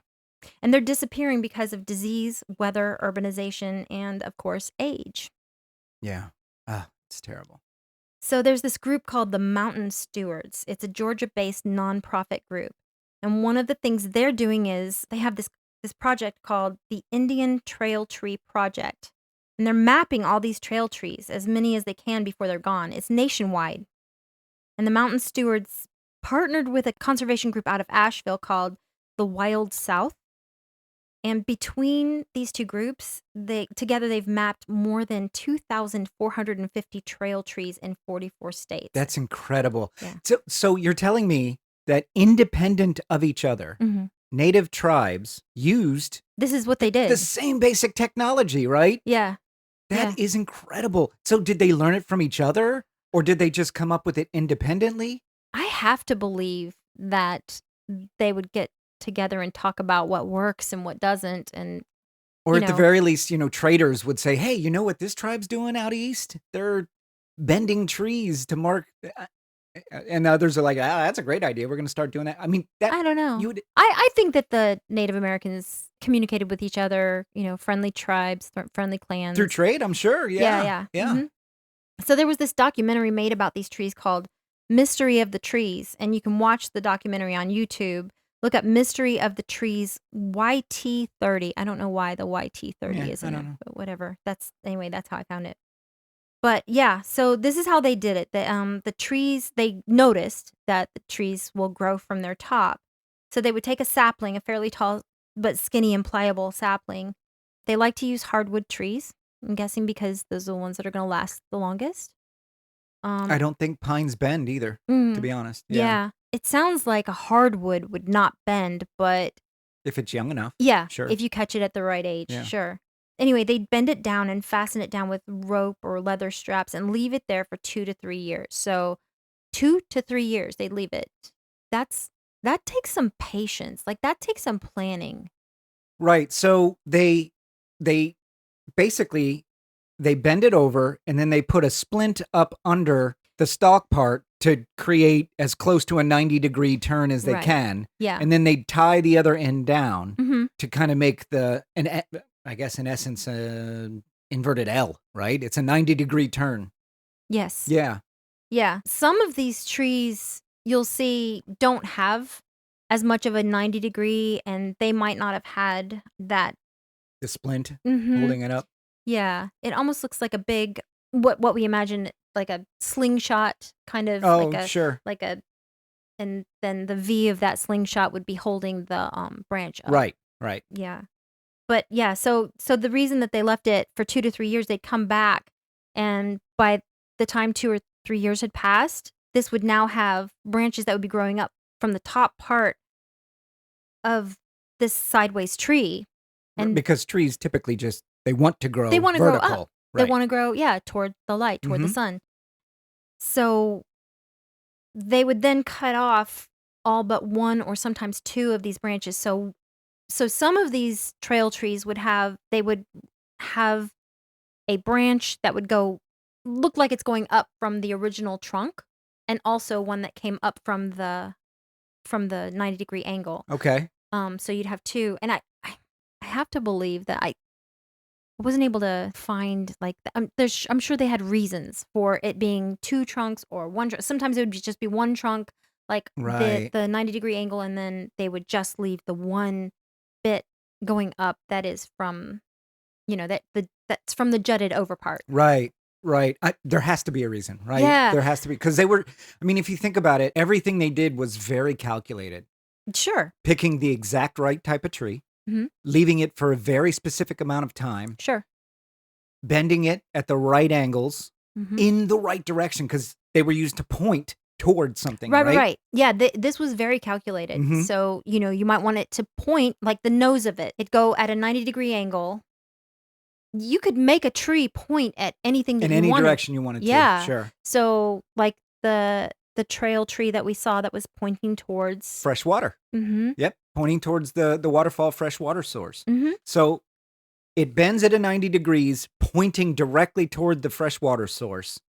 A: And they're disappearing because of disease, weather, urbanization, and of course, age.
B: Yeah. It's terrible.
A: So there's this group called the Mountain Stewards. It's a Georgia-based nonprofit group. And one of the things they're doing is they have this project called the Indian Trail Tree Project. And they're mapping all these trail trees, as many as they can before they're gone. It's nationwide. And the Mountain Stewards partnered with a conservation group out of Asheville called the Wild South. And between these two groups, they've mapped more than 2,450 trail trees in 44 states.
B: That's incredible.
A: Yeah.
B: So you're telling me that independent of each other,
A: Mhm.
B: native tribes used
A: This is what they did.
B: the same basic technology, right?
A: Yeah.
B: That
A: Yeah.
B: is incredible. So did they learn it from each other, or did they just come up with it independently?
A: I have to believe that they would get together and talk about what works and what doesn't. And,
B: Or
A: you
B: at the
A: know,
B: very least, traders would say, "Hey, you know what this tribe's doing out east? They're bending trees to mark." And others are like, that's a great idea. We're going to start doing that. I mean, that
A: I don't know.
B: you would
A: I think that the Native Americans communicated with each other, friendly tribes, friendly clans.
B: through trade, I'm sure.
A: Yeah,
B: Yeah.
A: yeah. Mhm. So there was this documentary made about these trees called Mystery of the Trees, and you can watch the documentary on YouTube. Look up Mystery of the Trees YT30. I don't know why the YT30
B: Yeah,
A: is
B: I
A: in
B: don't
A: it,
B: know.
A: but whatever. That's how I found it. But yeah, so this is how they did it. The trees, they noticed that the trees will grow from their top. So they would take a sapling, a fairly tall but skinny and pliable sapling. They like to use hardwood trees. I'm guessing because those are the ones that are going to last the longest.
B: I don't think pines bend either, to
A: Mm,
B: be honest. Yeah.
A: yeah. It sounds like a hardwood would not bend, but
B: If it's young enough.
A: yeah,
B: Sure.
A: if you catch it at the right age,
B: Yeah.
A: sure. Anyway, they'd bend it down and fasten it down with rope or leather straps and leave it there for 2 to 3 years. So 2 to 3 years they'd leave it. That takes some patience. Like, that takes some planning.
B: Right. So they basically they bend it over and then they put a splint up under the stalk part to create as close to a 90-degree turn as they
A: Right.
B: can.
A: Yeah.
B: And then they tie the other end down
A: Mhm.
B: to kind of make I guess in essence, inverted L, right? It's a 90-degree turn.
A: Yes.
B: Yeah.
A: Yeah. Some of these trees you'll see don't have as much of a 90-degree, and they might not have had that.
B: The splint
A: Mhm.
B: holding it up.
A: Yeah. It almost looks like a big what we imagine like a slingshot kind of
B: Oh, sure.
A: like a and then the V of that slingshot would be holding the branch up.
B: Right. Right.
A: Yeah. But yeah, so the reason that they left it for 2 to 3 years, they'd come back, and by the time 2 or 3 years had passed, this would now have branches that would be growing up from the top part of this sideways tree, and
B: Because trees typically they want to grow
A: they wanna grow
B: vertical.
A: up. They
B: Right.
A: wanna grow, yeah, toward the light, toward the
B: Mhm.
A: sun. So they would then cut off all but one or sometimes two of these branches. So some of these trail trees would have a branch that would look like it's going up from the original trunk, and also one that came up from the 90-degree angle.
B: Okay.
A: So you'd have two, and I have to believe that I wasn't able to find like I'm sure they had reasons for it being two trunks or one trunk. Sometimes it would just be one trunk, like
B: Right.
A: the 90-degree angle, and then they would just leave the one bit going up that is from that's from the jutted over part.
B: Right. Right. There has to be a reason, right?
A: Yeah.
B: There has to be, because I mean, if you think about it, everything they did was very calculated.
A: Sure.
B: Picking the exact right type of tree,
A: Mm-hmm.
B: leaving it for a very specific amount of time,
A: Sure.
B: bending it at the right angles
A: Mm-hmm.
B: in the right direction, because they were used to point towards something,
A: Right, right,
B: right?
A: right. Yeah, this was very calculated.
B: Mhm.
A: So, you might want it to point like the nose of it. It'd go at a 90-degree angle. You could make a tree point at anything that
B: In
A: you
B: any
A: wanted.
B: direction you wanted to.
A: Yeah.
B: Sure.
A: So, like the trail tree that we saw that was pointing towards.
B: Fresh water.
A: Mm-hmm.
B: Yep. Pointing towards the waterfall fresh water source.
A: Mm-hmm.
B: So it bends at a 90 degrees, pointing directly toward the fresh water source.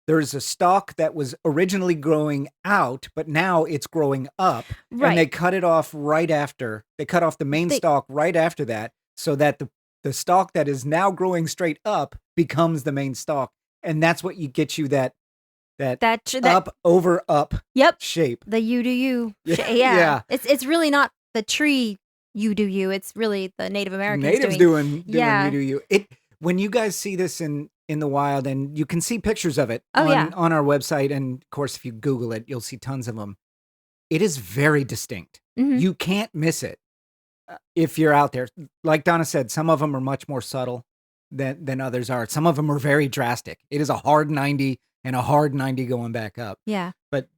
B: There's a stalk that was originally growing out, but now it's growing up.
A: Right.
B: And they cut it off right after. They cut off the main stalk right after that, so that the stalk that is now growing straight up becomes the main stalk. And that's what gets you that up over up shape.
A: The you do you.
B: Yeah.
A: Yeah. It's really not the tree you do you. It's really the Native Americans
B: Natives doing you do you. When you guys see this in the wild, and you can see pictures of it on our website, and of course if you Google it, you'll see tons of them. It is very distinct.
A: Mm-hmm.
B: You can't miss it if you're out there. Like Donna said, some of them are much more subtle than others are. Some of them are very drastic. It is a hard 90 and a hard 90 going back up.
A: Yeah.
B: But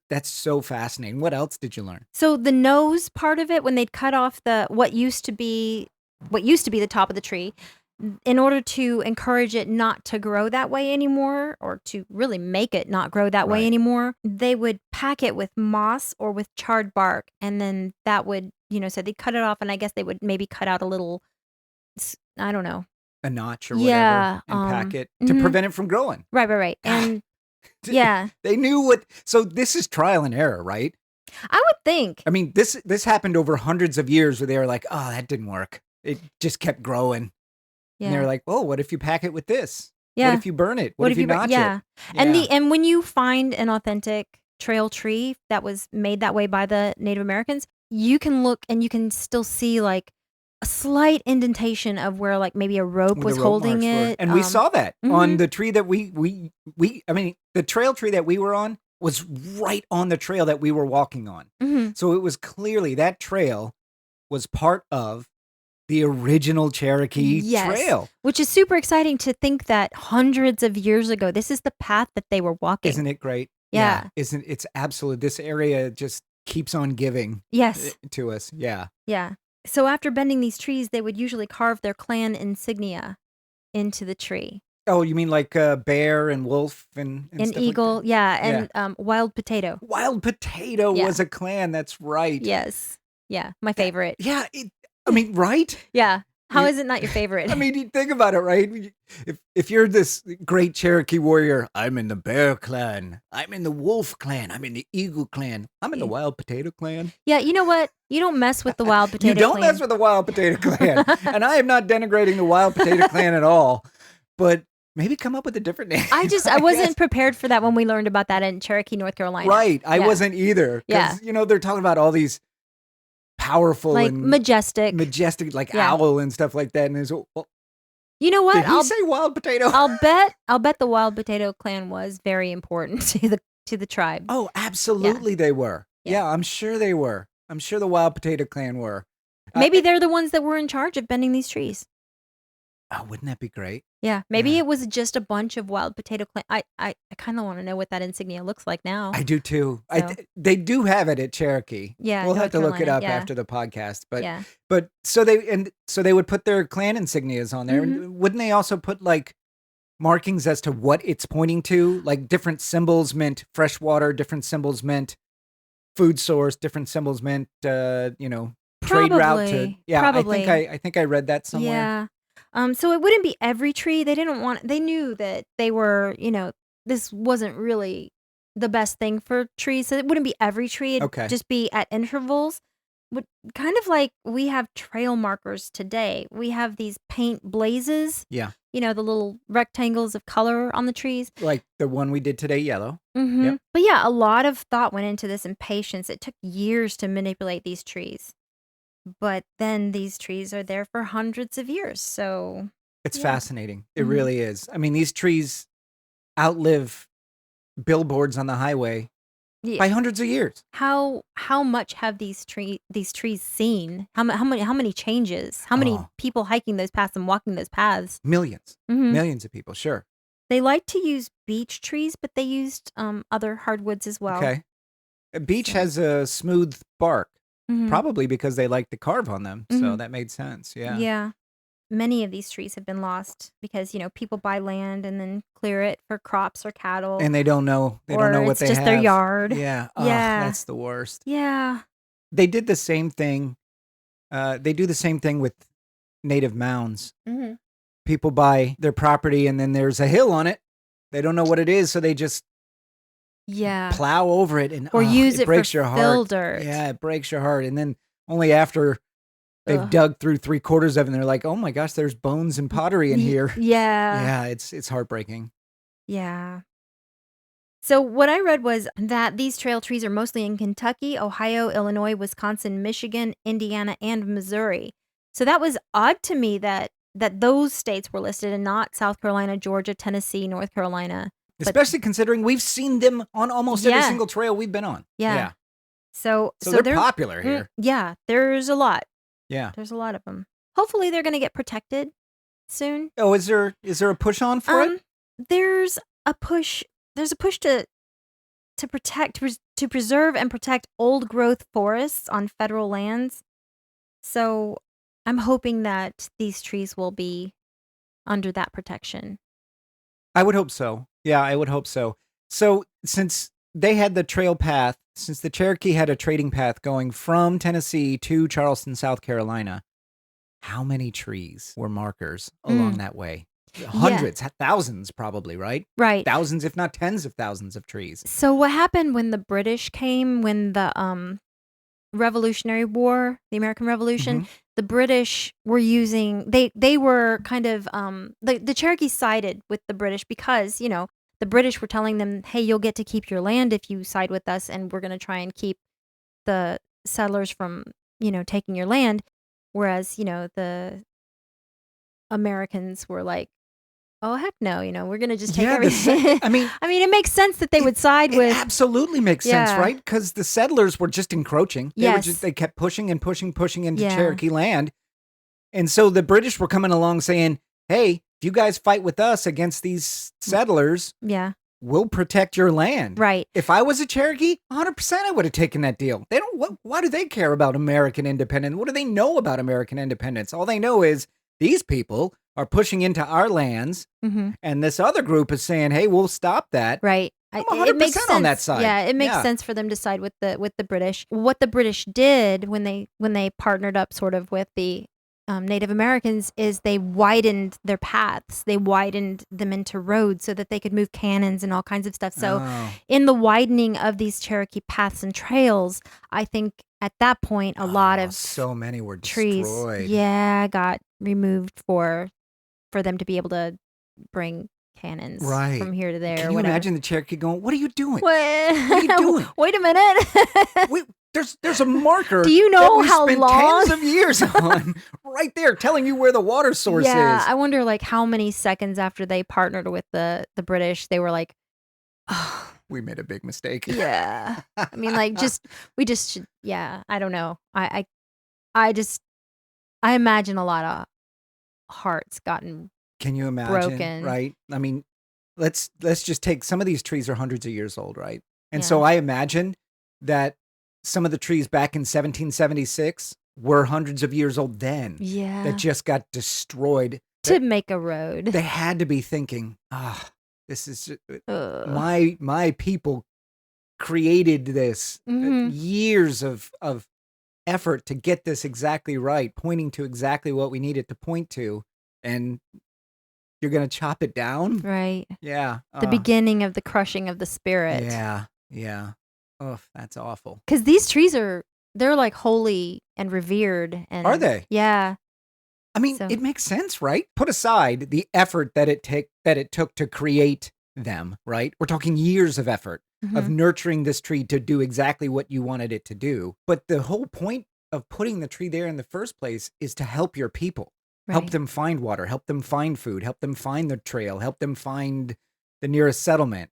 B: that's so fascinating. What else did you learn?
A: So the nose part of it, when they'd cut off what used to be the top of the tree, in order to encourage it not to grow that way anymore, or to really make it not grow that way anymore, they would pack it with moss or with charred bark, and then that would, so they'd cut it off, and I guess they would maybe cut out a little, I don't know,
B: a notch or whatever, and pack it to prevent it from growing.
A: Right. And yeah,
B: they knew what. So this is trial and error, right?
A: I would think.
B: I mean, this happened over hundreds of years, where they were like, "Oh, that didn't work. It just kept growing." Yeah. And they're like, "Oh, what if you pack it with this?
A: Yeah.
B: What if you burn it? What if you notch it?"
A: Yeah. And when you find an authentic trail tree that was made that way by the Native Americans, you can look and you can still see like a slight indentation of where like maybe a rope was holding it.
B: And we saw that on the tree that I mean, the trail tree that we were on was right on the trail that we were walking on.
A: Mm-hmm.
B: So it was clearly that trail was part of the original Cherokee Trail.
A: Which is super exciting to think that hundreds of years ago, this is the path that they were walking.
B: Isn't it great?
A: Yeah.
B: It's absolute. This area just keeps on giving to us. Yeah.
A: Yeah. So after bending these trees, they would usually carve their clan insignia into the tree.
B: Oh, you mean like bear and wolf and
A: eagle,
B: like that?
A: And wild potato.
B: Wild potato was a clan. That's right.
A: Yes. Yeah, my favorite.
B: Yeah. I mean, right?
A: Yeah. How is it not your favorite?
B: I mean, you think about it, right? If you're this great Cherokee warrior, I'm in the bear clan. I'm in the wolf clan. I'm in the eagle clan. I'm in the wild potato clan.
A: Yeah, you know what? You don't mess with the wild potato clan.
B: You don't mess with the wild potato clan. And I am not denigrating the wild potato clan at all. But maybe come up with a different name.
A: I wasn't prepared for that when we learned about that in Cherokee, North Carolina.
B: Right. I wasn't either. Because, they're talking about all these powerful
A: like
B: and
A: majestic
B: like owl and stuff like that. And it's, well,
A: you know what?
B: Did he say wild potato?
A: I'll bet the wild potato clan was very important to the tribe.
B: Oh, absolutely, they were. Yeah, I'm sure they were. I'm sure the wild potato clan were.
A: Maybe they're the ones that were in charge of bending these trees.
B: Oh, wouldn't that be great?
A: Yeah, maybe it was just a bunch of wild potato clan. I kind of want to know what that insignia looks like now.
B: I do too.
A: So.
B: They do have it at Cherokee.
A: Yeah,
B: we'll
A: North
B: have to look it
A: Carolina,
B: up after the podcast. But
A: but
B: so they would put their clan insignias on there.
A: Mm-hmm.
B: Wouldn't they also put like markings as to what it's pointing to. Like different symbols meant fresh water, different symbols meant food source, different symbols meant trade route to.
A: Probably,
B: Yeah,
A: probably.
B: I think I read that somewhere.
A: Yeah. So it wouldn't be every tree. They knew that they were, this wasn't really the best thing for trees. So it wouldn't be every tree. It'd
B: Okay.
A: just be at intervals. Would kind of like we have trail markers today. We have these paint blazes,
B: Yeah.
A: the little rectangles of color on the trees.
B: Like the one we did today, yellow.
A: Mm-hmm.
B: Yep.
A: But yeah, a lot of thought went into this and patience. It took years to manipulate these trees. But then these trees are there for hundreds of years. So,
B: It's
A: yeah.
B: fascinating. It
A: Mhm.
B: really is. I mean, these trees outlive billboards on the highway
A: Yeah.
B: by hundreds of years.
A: How much have these trees seen? How many changes? How many
B: Oh,
A: people hiking those paths and walking those paths?
B: millions.
A: Mhm.
B: Millions of people, sure.
A: They like to use beech trees, but they used, other hardwoods as well.
B: Okay. A beech
A: So
B: has a smooth bark,
A: Mhm.
B: probably because they like to carve on them. So
A: Mhm.
B: that made sense. Yeah.
A: Yeah. Many of these trees have been lost because, people buy land and then clear it for crops or cattle,
B: And they don't know
A: or
B: what
A: it's
B: they
A: just their
B: have.
A: yard.
B: Yeah. Oh,
A: Yeah.
B: that's the worst.
A: Yeah.
B: They did the same thing. They do the same thing with native mounds.
A: Mhm.
B: People buy their property and then there's a hill on it. They don't know what it is, so they just
A: Yeah.
B: plow over it and
A: Or use
B: it
A: it for
B: breaks your
A: fill
B: heart.
A: dirt.
B: Yeah, it breaks your heart. And then only after they've
A: Ugh.
B: dug through 3/4 of it and they're like, "Oh my gosh, there's bones and pottery in here."
A: Yeah.
B: Yeah, it's heartbreaking.
A: Yeah. So what I read was that these trail trees are mostly in Kentucky, Ohio, Illinois, Wisconsin, Michigan, Indiana, and Missouri. So that was odd to me that those states were listed and not South Carolina, Georgia, Tennessee, North Carolina. But
B: Especially considering we've seen them on almost every
A: yeah,
B: single trail we've been on.
A: yeah.
B: Yeah.
A: So
B: So
A: so
B: they're
A: they're
B: popular here.
A: yeah, there's a lot.
B: Yeah.
A: There's a lot of them. Hopefully they're going to get protected soon.
B: Oh, is there a push on for it?
A: Um there's a push there's a push to to preserve and protect old growth forests on federal lands. So I'm hoping that these trees will be under that protection.
B: I would hope so. Yeah, I would hope so. So, since they had the trail path, since the Cherokee had a trading path going from Tennessee to Charleston, South Carolina, how many trees were markers along
A: Mm,
B: that way?
A: yeah,
B: Hundreds, thousands probably, right?
A: right.
B: Thousands, if not tens of thousands of trees.
A: So what happened when the British came, when the Revolutionary War, the American Revolution,
B: Mhm.
A: the British were using they were kind of the Cherokees sided with the British because, the British were telling them, "Hey, you'll get to keep your land if you side with us and we're going to try and keep the settlers from, taking your land." Whereas, the Americans were like, "Oh, heck no, we're going to just take
B: Yeah,
A: everything."
B: I mean,
A: I mean, it makes sense that they would side
B: it
A: with
B: absolutely makes sense,
A: yeah.
B: right? Because the settlers were just encroaching.
A: Yes.
B: They kept pushing and pushing, pushing into
A: Yeah.
B: Cherokee land. And so the British were coming along saying, "Hey, if you guys fight with us against these settlers,
A: Yeah.
B: we'll protect your land."
A: Right.
B: If I was a Cherokee, 100% I would have taken that deal. They don't why do they care about American independence? What do they know about American independence? All they know is these people are pushing into our lands
A: Mhm.
B: and this other group is saying, "Hey, we'll stop that."
A: Right.
B: I'm
A: It makes
B: 100% on that
A: sense.
B: side.
A: Yeah, it makes
B: Yeah.
A: sense for them to side with the British. What the British did when they partnered up sort of with the Native Americans is they widened their paths. They widened them into roads so that they could move cannons and all kinds of stuff. So,
B: Oh.
A: in the widening of these Cherokee paths and trails, I think at that point a lot
B: Oh,
A: of
B: so many were
A: trees,
B: destroyed.
A: yeah, got removed for them to be able to bring cannons
B: Right.
A: from here to there
B: Can
A: or
B: you
A: whatever.
B: imagine the Cherokee going, "What are you doing? What are you
A: Wait,
B: doing?
A: wait a minute.
B: We there's a marker
A: Do you
B: that
A: know
B: we
A: how
B: spent
A: long?
B: tens of years on right there telling you where the water source
A: Yeah,
B: is."
A: I wonder like how many seconds after they partnered with the British, they were like, "Oh,
B: We made a big mistake.
A: yeah." I mean, like, we just should, yeah. I don't know. I just I imagine a lot of hearts gotten
B: Can you imagine,
A: broken.
B: right? I mean, let's just take some of these trees are hundreds of years old, right? And
A: Yeah.
B: so I imagine that some of the trees back in 1776 were hundreds of years old then that
A: Yeah.
B: just got destroyed
A: To make a road.
B: They had to be thinking, this is
A: Ugh.
B: my people created this
A: Mhm.
B: years of effort to get this exactly right, pointing to exactly what we need it to point to, and you're gonna chop it down?
A: Right.
B: Yeah.
A: The beginning of the crushing of the spirit.
B: Yeah. Yeah. Oh, that's awful.
A: 'Cause these trees they're, like, holy and revered
B: Are
A: and
B: they?
A: yeah,
B: I mean,
A: so
B: it makes sense, right? Put aside the effort that it took to create them, right? We're talking years of effort of
A: Mhm.
B: nurturing this tree to do exactly what you wanted it to do. But the whole point of putting the tree there in the first place is to help your people. Help
A: Right.
B: them find water, help them find food, help them find the trail, help them find the nearest settlement.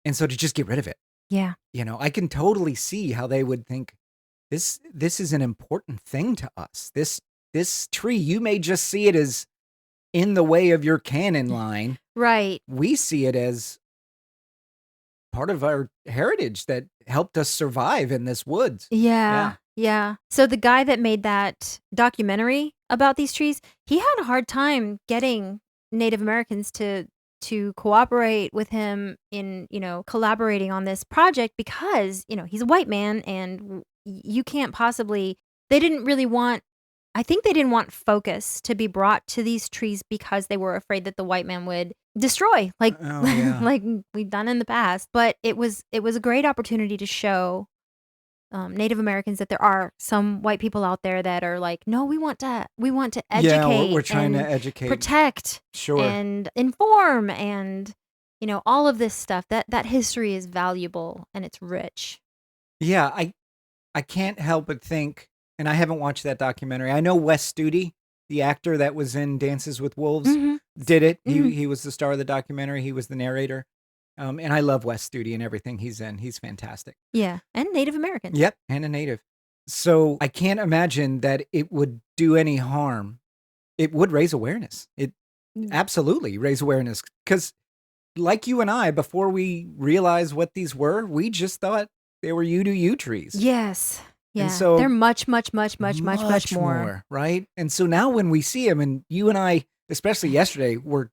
B: And so to just get rid of it,
A: Yeah.
B: I can totally see how they would think this is an important thing to us. This tree, you may just see it as in the way of your cannon line.
A: Right.
B: We see it as part of our heritage that helped us survive in this woods.
A: Yeah,
B: Yeah.
A: yeah. So the guy that made that documentary about these trees, he had a hard time getting Native Americans to cooperate with him in, collaborating on this project because, he's a white man and you can't possibly they didn't really want I think they didn't want focus to be brought to these trees because they were afraid that the white man would destroy like
B: Oh, yeah.
A: like we've done in the past. But it was a great opportunity to show Native Americans that there are some white people out there that are like, no, we want to
B: Yeah, we're
A: educate
B: trying to
A: and
B: educate.
A: protect
B: Sure.
A: and inform and all of this stuff. That history is valuable and it's rich.
B: Yeah, I can't help but think, and I haven't watched that documentary. I know Wes Studi, the actor that was in Dances with Wolves,
A: Hmm.
B: did it.
A: Hmm.
B: He was the star of the documentary. He was the narrator. And I love Wes Studi and everything he's in. He's fantastic.
A: Yeah, and Native Americans.
B: Yep, and a native. So I can't imagine that it would do any harm. It would raise awareness. It
A: Mm.
B: absolutely raise awareness because, like you and I, before we realized what these were, we just thought they were you trees.
A: Yes,
B: And
A: yeah, they're
B: so
A: much, much, much, much, much, much
B: much
A: more.
B: more, right? And so now when we see them, and you and I, especially yesterday, were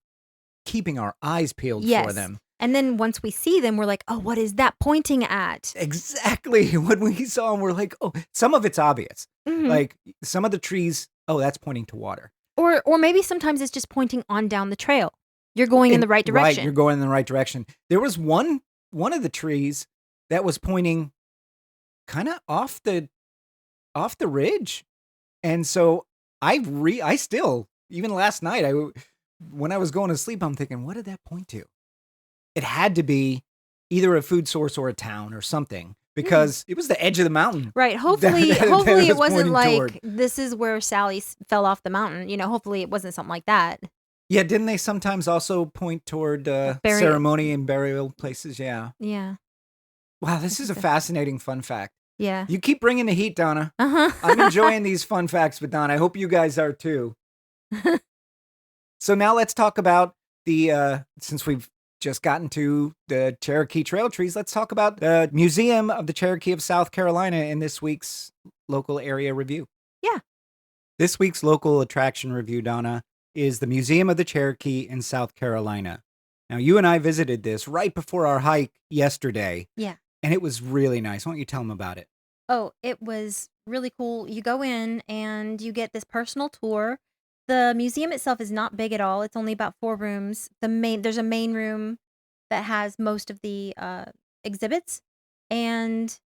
B: keeping our eyes peeled for
A: Yes,
B: them.
A: and then once we see them, we're like, oh, what is that pointing at?
B: Exactly. When we saw them, we're like, oh, some of it's obvious.
A: Hmm.
B: Like some of the trees, oh, that's pointing to water.
A: Or maybe sometimes it's just pointing on down the trail. You're going in the right
B: Right, you're
A: direction.
B: going in the right direction. There was one of the trees that was pointing kind of off the ridge. And so I still, even last night, when I was going to sleep, I'm thinking, what did that point to? It had to be either a food source or a town or something
A: Mhm.
B: because it was the edge of the mountain.
A: Right,
B: that
A: hopefully
B: it
A: it
B: was
A: wasn't
B: pointing
A: like,
B: toward.
A: "This is where Sally fell off the mountain," hopefully it wasn't something like that.
B: Yeah, didn't they sometimes also point toward
A: Bury
B: ceremony and burial places? Yeah.
A: Yeah,
B: Wow,
A: I
B: this is
A: think
B: a
A: so.
B: fascinating fun fact.
A: Yeah.
B: You keep bringing the heat, Donna. I'm
A: Uh-huh.
B: enjoying these fun facts with Donna. I hope you guys are too. So now let's talk about since we've just gotten to the Cherokee Trail Trees, let's talk about the Museum of the Cherokee of South Carolina in this week's local area review.
A: Yeah.
B: This week's local attraction review, Donna, is the Museum of the Cherokee in South Carolina. Now, you and I visited this right before our hike yesterday,
A: Yeah.
B: and it was really nice. Why don't you tell them about it?
A: Oh, it was really cool. You go in and you get this personal tour. The museum itself is not big at all. It's only about 4 rooms. There's a main room that has most of the, exhibits, and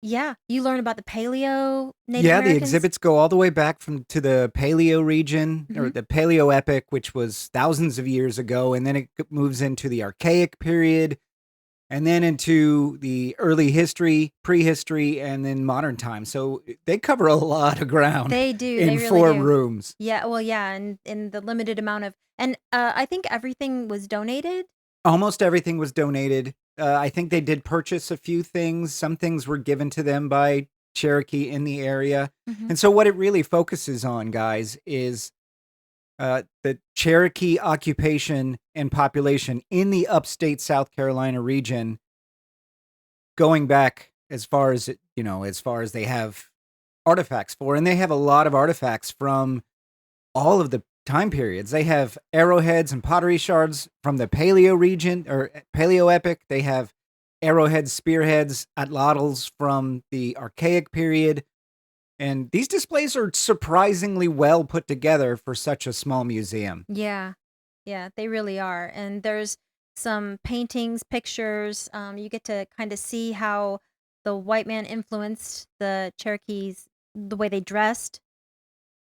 A: yeah, you learn about the paleo Native
B: Yeah, the
A: Americans.
B: exhibits go all the way back to the Paleo region or
A: Mhm.
B: the Paleo epoch, which was thousands of years ago, and then it moves into the Archaic period, and then into the early history, prehistory, and then modern times. So they cover a lot of ground
A: They do, they
B: in
A: really
B: 4
A: do.
B: rooms.
A: Yeah, well, yeah, and in the limited amount of and, I think everything was donated.
B: Almost everything was donated. I think they did purchase a few things. Some things were given to them by Cherokee in the area.
A: Mhm.
B: And so what it really focuses on, guys, is the Cherokee occupation and population in the upstate South Carolina region, going back as far as as far as they have artifacts for, and they have a lot of artifacts from all of the time periods. They have arrowheads and pottery shards from the Paleo region or Paleo epoch. They have arrowheads, spearheads, atlatls from the Archaic period. And these displays are surprisingly well put together for such a small museum.
A: Yeah. Yeah, they really are. And there's some paintings, pictures. You get to kind of see how the white man influenced the Cherokees, the way they dressed.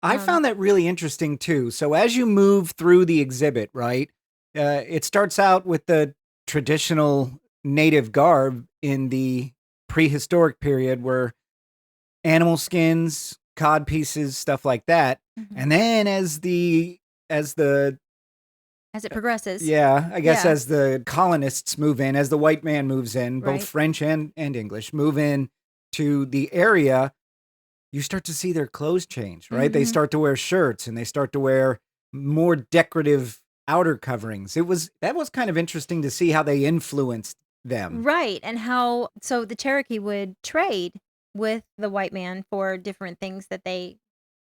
B: I
A: Um,
B: found that really interesting too. So as you move through the exhibit, right, it starts out with the traditional native garb in the prehistoric period where animal skins, cod pieces, stuff like that.
A: mhm.
B: And then as the
A: As it progresses.
B: yeah, I guess
A: Yeah,
B: as the colonists move in, as the white man moves in, both
A: right.
B: French and English move in to the area, you start to see their clothes change, right? They
A: Hmm.
B: start to wear shirts and they start to wear more decorative outer coverings. That was kind of interesting to see how they influenced them.
A: Right. And how, so the Cherokee would trade with the white man for different things that they,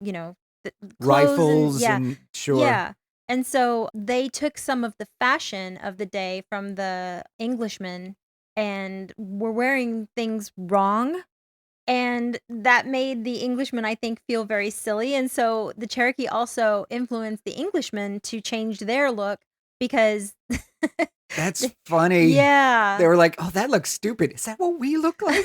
A: you know, clothes and
B: Rifles
A: yeah,
B: and sure.
A: yeah. And so they took some of the fashion of the day from the Englishmen and were wearing things wrong. And that made the Englishmen, I think, feel very silly. And so the Cherokee also influenced the Englishmen to change their look because
B: That's funny.
A: yeah.
B: They were like, "Oh, that looks stupid. Is that what we look like?"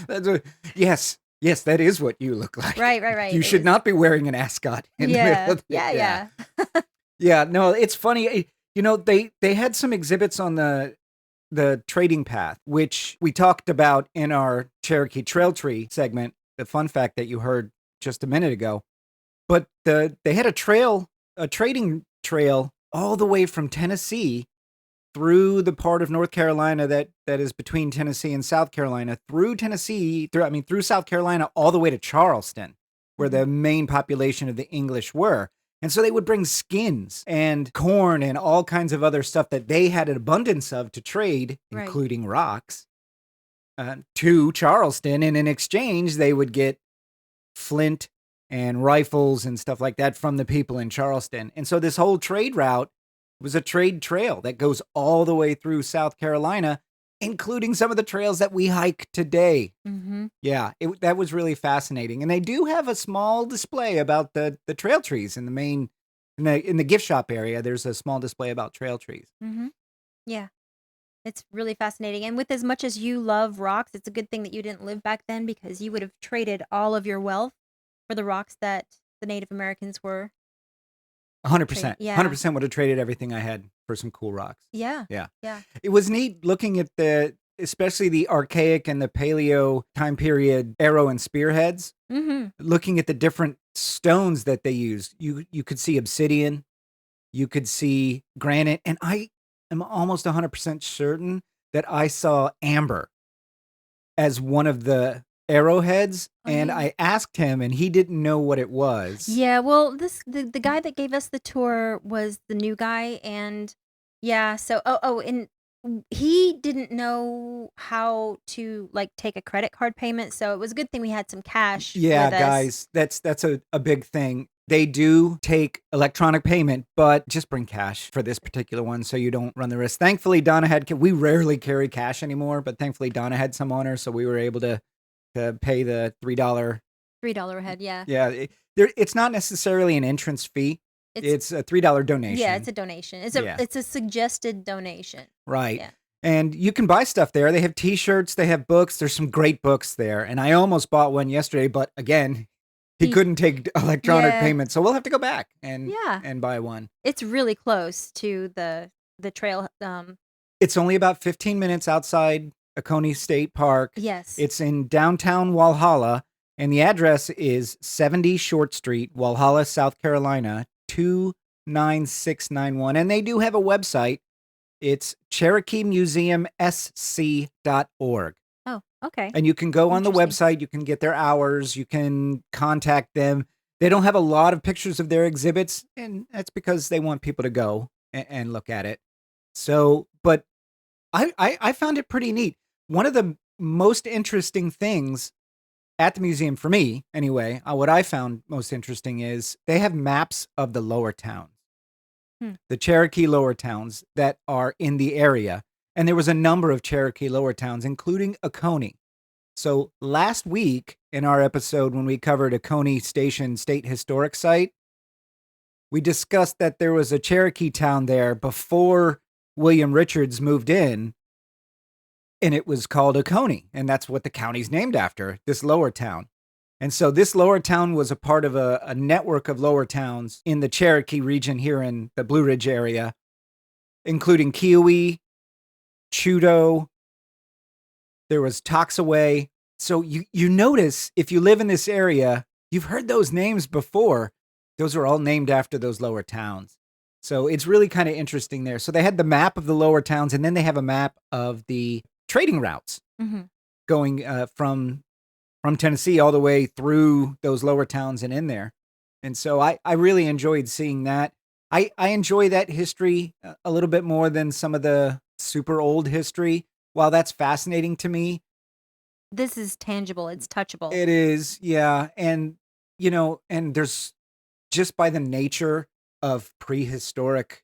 B: That's what, yes, yes, that is what you look like.
A: Right, right, right.
B: You
A: It
B: should
A: was
B: not be wearing an ascot in the middle
A: yeah,
B: of the
A: yeah,
B: yeah.
A: yeah.
B: Yeah, no, it's funny. They had some exhibits on the trading path, which we talked about in our Cherokee Trail Tree segment, the fun fact that you heard just a minute ago. But they had a trading trail all the way from Tennessee through the part of North Carolina that is between Tennessee and South Carolina, through Tennessee, through South Carolina, all the way to Charleston, where
A: Mhm.
B: the main population of the English were. And so they would bring skins and corn and all kinds of other stuff that they had an abundance of to trade,
A: Right.
B: including rocks, to Charleston. And in exchange, they would get flint and rifles and stuff like that from the people in Charleston. And so this whole trade route was a trade trail that goes all the way through South Carolina, including some of the trails that we hike today.
A: Mhm.
B: Yeah, that was really fascinating. And they do have a small display about the trail trees in the main in the gift shop area. There's a small display about trail trees.
A: Mhm. Yeah. It's really fascinating, and with as much as you love rocks, it's a good thing that you didn't live back then because you would have traded all of your wealth for the rocks that the Native Americans were trading.
B: 100%.
A: Yeah.
B: 100% would have traded everything I had for some cool rocks.
A: Yeah.
B: Yeah.
A: Yeah.
B: It was neat looking at especially the archaic and the paleo time period arrow and spearheads,
A: Mhm.
B: looking at the different stones that they used. You could see obsidian, you could see granite, and I am almost 100% certain that I saw amber as one of the arrowheads,
A: Oh,
B: and
A: yeah.
B: I asked him and he didn't know what it was.
A: Yeah, well, the guy that gave us the tour was the new guy, and yeah, so and he didn't know how to, like, take a credit card payment, so it was a good thing we had some cash
B: Yeah,
A: with us.
B: guys, that's a big thing. They do take electronic payment, but just bring cash for this particular one so you don't run the risk. Thankfully, Donna we rarely carry cash anymore, but thankfully Donna had some on her, so we were able to pay the $3.
A: $3 a head, yeah.
B: Yeah, it's not necessarily an entrance fee.
A: It's
B: It's a $3
A: yeah, it's
B: donation.
A: a donation.
B: Yeah.
A: It's a suggested donation.
B: Right.
A: Yeah.
B: And you can buy stuff there. They have t-shirts, they have books. There's some great books there. And I almost bought one yesterday, but again, he
A: He's
B: couldn't take electronic
A: yeah,
B: payment. So we'll have to go back
A: yeah.
B: and buy one.
A: It's really close to the trail,
B: It's only about 15 minutes outside Oconee State Park.
A: yes.
B: It's in downtown Walhalla, and the address is 70 Short Street, Walhalla, South Carolina, 29691. And they do have a website. It's CherokeeMuseumSC.org.
A: Oh, okay.
B: And you can go on the
A: Interesting.
B: website, you can get their hours, you can contact them. They don't have a lot of pictures of their exhibits, and that's because they want people to go and look at it. So, but I found it pretty neat. One of the most interesting things at the museum, for me anyway, what I found most interesting is they have maps of the lower towns,
A: Hmm.
B: the Cherokee lower towns that are in the area. And there was a number of Cherokee lower towns, including Oconee. So last week in our episode, when we covered Oconee Station State Historic Site, we discussed that there was a Cherokee town there before William Richards moved in, and it was called Oconee. And that's what the county's named after, this lower town. And so this lower town was a part of a network of lower towns in the Cherokee region here in the Blue Ridge area, including Kiowa, Chudo. There was Toxaway. So you notice if you live in this area, you've heard those names before. Those are all named after those lower towns. So it's really kind of interesting there. So they had the map of the lower towns, and then they have a map of the trading routes
A: Mhm.
B: going from Tennessee all the way through those lower towns and in there. And so I really enjoyed seeing that. I enjoy that history a little bit more than some of the super old history. While that's fascinating to me,
A: This is tangible, it's touchable.
B: it is, yeah. And, and there's just by the nature of prehistoric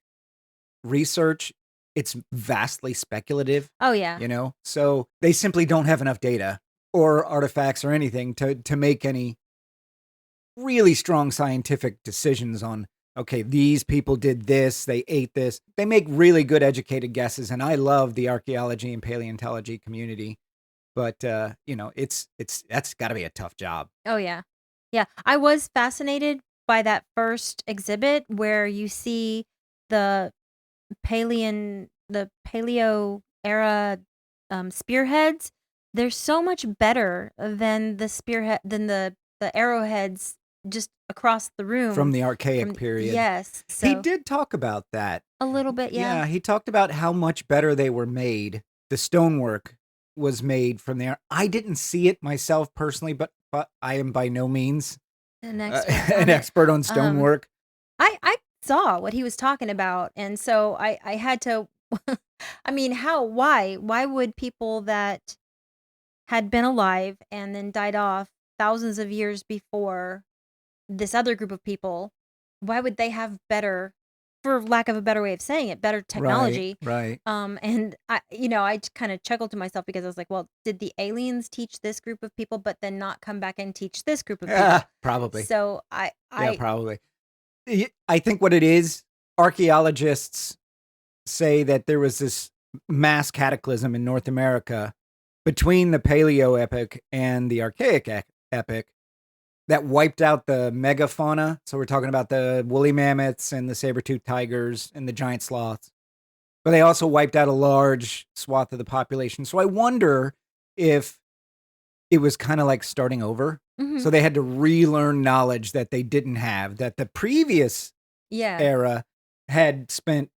B: research, it's vastly speculative,
A: Oh, yeah.
B: So they simply don't have enough data or artifacts or anything to make any really strong scientific decisions on, okay, these people did this, they ate this. They make really good educated guesses, and I love the archaeology and paleontology community. But it's that's got to be a tough job.
A: Oh, yeah. Yeah, I was fascinated by that first exhibit where you see the the paleo era, spearheads. They're so much better than the arrowheads just across the
B: From
A: room
B: the archaic
A: from
B: period.
A: yes,
B: He
A: so
B: did talk about that.
A: a little bit, yeah.
B: Yeah, he talked about how much better they were made. The stonework was made from there. I didn't see it myself personally, but I am by no means
A: An expert
B: an
A: on it.
B: expert on
A: Um,
B: stonework.
A: I saw what he was talking about, and so I had to I mean, why would people that had been alive and then died off thousands of years before this other group of people, why would they have better, for lack of a better way of saying it, better
B: Right,
A: technology?
B: right.
A: And I kind of chuckled to myself because I was like, well, did the aliens teach this group of people, but then not come back and teach this group of people?
B: Yeah, probably.
A: So
B: Yeah, probably. I think what it is, archaeologists say that there was this mass cataclysm in North America between the Paleo epoch and the Archaic epoch that wiped out the megafauna. So we're talking about the woolly mammoths and the saber-toothed tigers and the giant sloths. But they also wiped out a large swath of the population. So I wonder if it was kind of like starting over.
A: mhm,
B: So they had to relearn knowledge that they didn't have, that the previous
A: yeah,
B: era had spent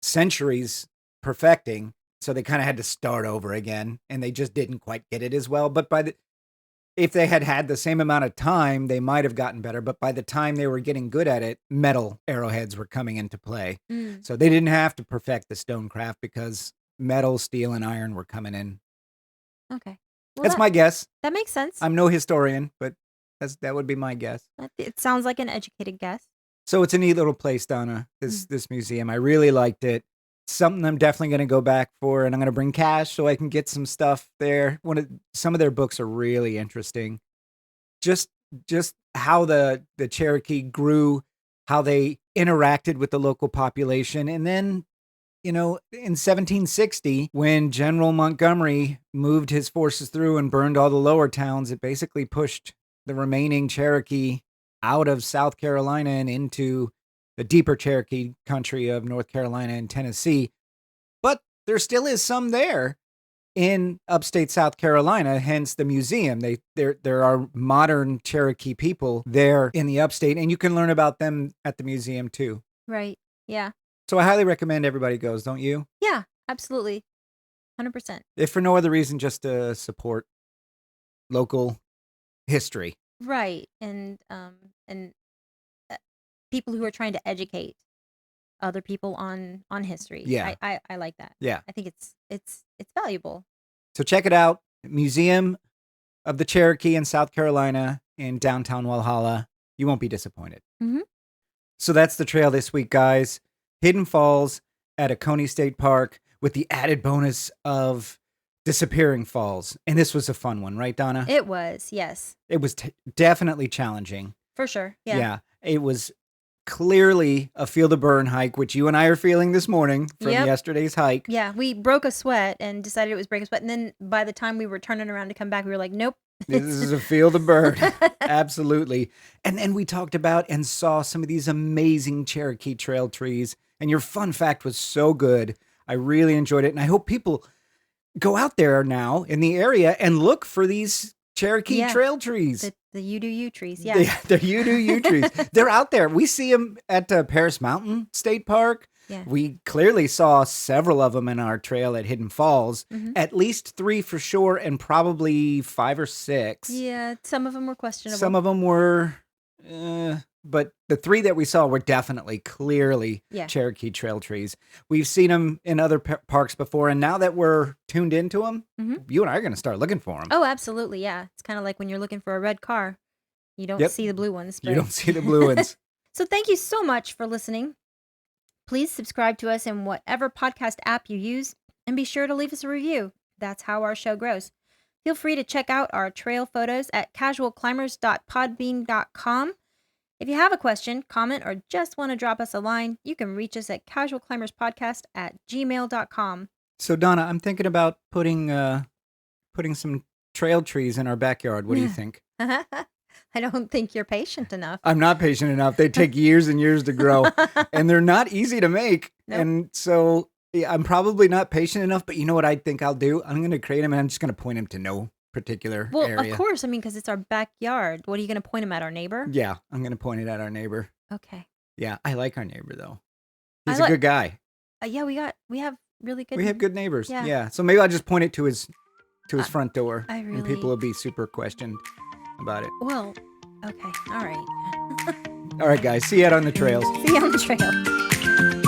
B: centuries perfecting. So they kind of had to start over again, and they just didn't quite get it as well. But if they had had the same amount of time, they might have gotten better. But by the time they were getting good at it, metal arrowheads were coming into play.
A: mm,
B: So they didn't have to perfect the stonecraft because metal, steel, and iron were coming in.
A: okay. Well,
B: That's my guess.
A: that makes sense.
B: I'm no historian, but that would be my guess.
A: It sounds like an educated guess.
B: So it's a neat little place, Donna,
A: Mm.
B: this museum. I really liked it. Something I'm definitely going to go back for, and I'm going to bring cash so I can get some stuff there. Some of their books are really interesting. Just just how the Cherokee grew, how they interacted with the local population, and then in 1760, when General Montgomery moved his forces through and burned all the lower towns, it basically pushed the remaining Cherokee out of South Carolina and into the deeper Cherokee country of North Carolina and Tennessee. But there still is some there in upstate South Carolina, hence the museum. There are modern Cherokee people there in the upstate, and you can learn about them at the museum too.
A: Right. Yeah.
B: So I highly recommend everybody goes, don't you?
A: Yeah, absolutely. 100%.
B: If for no other reason, just to support local history.
A: Right. And uh, people who are trying to educate other people on history.
B: Yeah.
A: I like that.
B: Yeah.
A: I think it's valuable.
B: So check it out. Museum of the Cherokee in South Carolina in downtown Walhalla, you won't be disappointed.
A: Mhm.
B: So that's the trail this week, guys. Hidden Falls at Oconee State Park with the added bonus of disappearing falls. And this was a fun one, right, Donna?
A: It was, yes.
B: It was definitely challenging.
A: For sure, yeah.
B: Yeah. It was clearly a feel the burn hike, which you and I are feeling this morning from
A: Yep.
B: yesterday's hike.
A: Yeah, we broke a sweat and decided it was break a sweat, and then by the time we were turning around to come back, we were like, "Nope."
B: This is a feel the burn. Absolutely. And then we talked about and saw some of these amazing Cherokee Trail trees. And your fun fact was so good. I really enjoyed it. And I hope people go out there now in the area and look for these Cherokee
A: Yeah.
B: Trail trees.
A: The you do you trees, yeah.
B: They're you do you trees. They're out there. We see them at Paris Mountain State Park.
A: Yeah.
B: We clearly saw several of them in our trail at Hidden Falls.
A: Mhm.
B: At least 3 for sure, and probably 5 or 6.
A: Yeah, some of them were questionable.
B: Some of them were, but the 3 that we saw were definitely, clearly
A: Yeah.
B: Cherokee Trail trees. We've seen them in other parks before, and now that we're tuned into them,
A: Mhm.
B: you and I are going to start looking for them.
A: Oh, absolutely, yeah. It's kinda like when you're looking for a red car. You don't
B: Yep.
A: see the blue ones,
B: You
A: but
B: don't see the blue ones.
A: So thank you so much for listening. Please subscribe to us in whatever podcast app you use, and be sure to leave us a review. That's how our show grows. Feel free to check out our trail photos at casualclimbers.podbean.com. If you have a question, comment, or just want to drop us a line, you can reach us at casualclimberspodcast@gmail.com.
B: So, Donna, I'm thinking about putting some trail trees in our backyard. What do you think?
A: I don't think you're patient enough.
B: I'm not patient enough. They take years and years to grow, and they're not easy to make.
A: Nope.
B: And so yeah, I'm probably not patient enough, but you know what I think I'll do? I'm going to create them, and I'm just going to point them to no particular
A: Well,
B: area.
A: of course. I mean, because it's our backyard. What are you going to point them at, our neighbor?
B: Yeah, I'm going to point it at our neighbor.
A: Okay.
B: Yeah, I like our neighbor, though. He's
A: I
B: a good guy.
A: Yeah, we have really good.
B: We have good neighbors.
A: Yeah.
B: Yeah. So maybe I'll just point it to his front door,
A: I
B: and people will be super questioned about it.
A: Well, okay. All right.
B: All right, guys. See you out on the trails.
A: See you on the trail.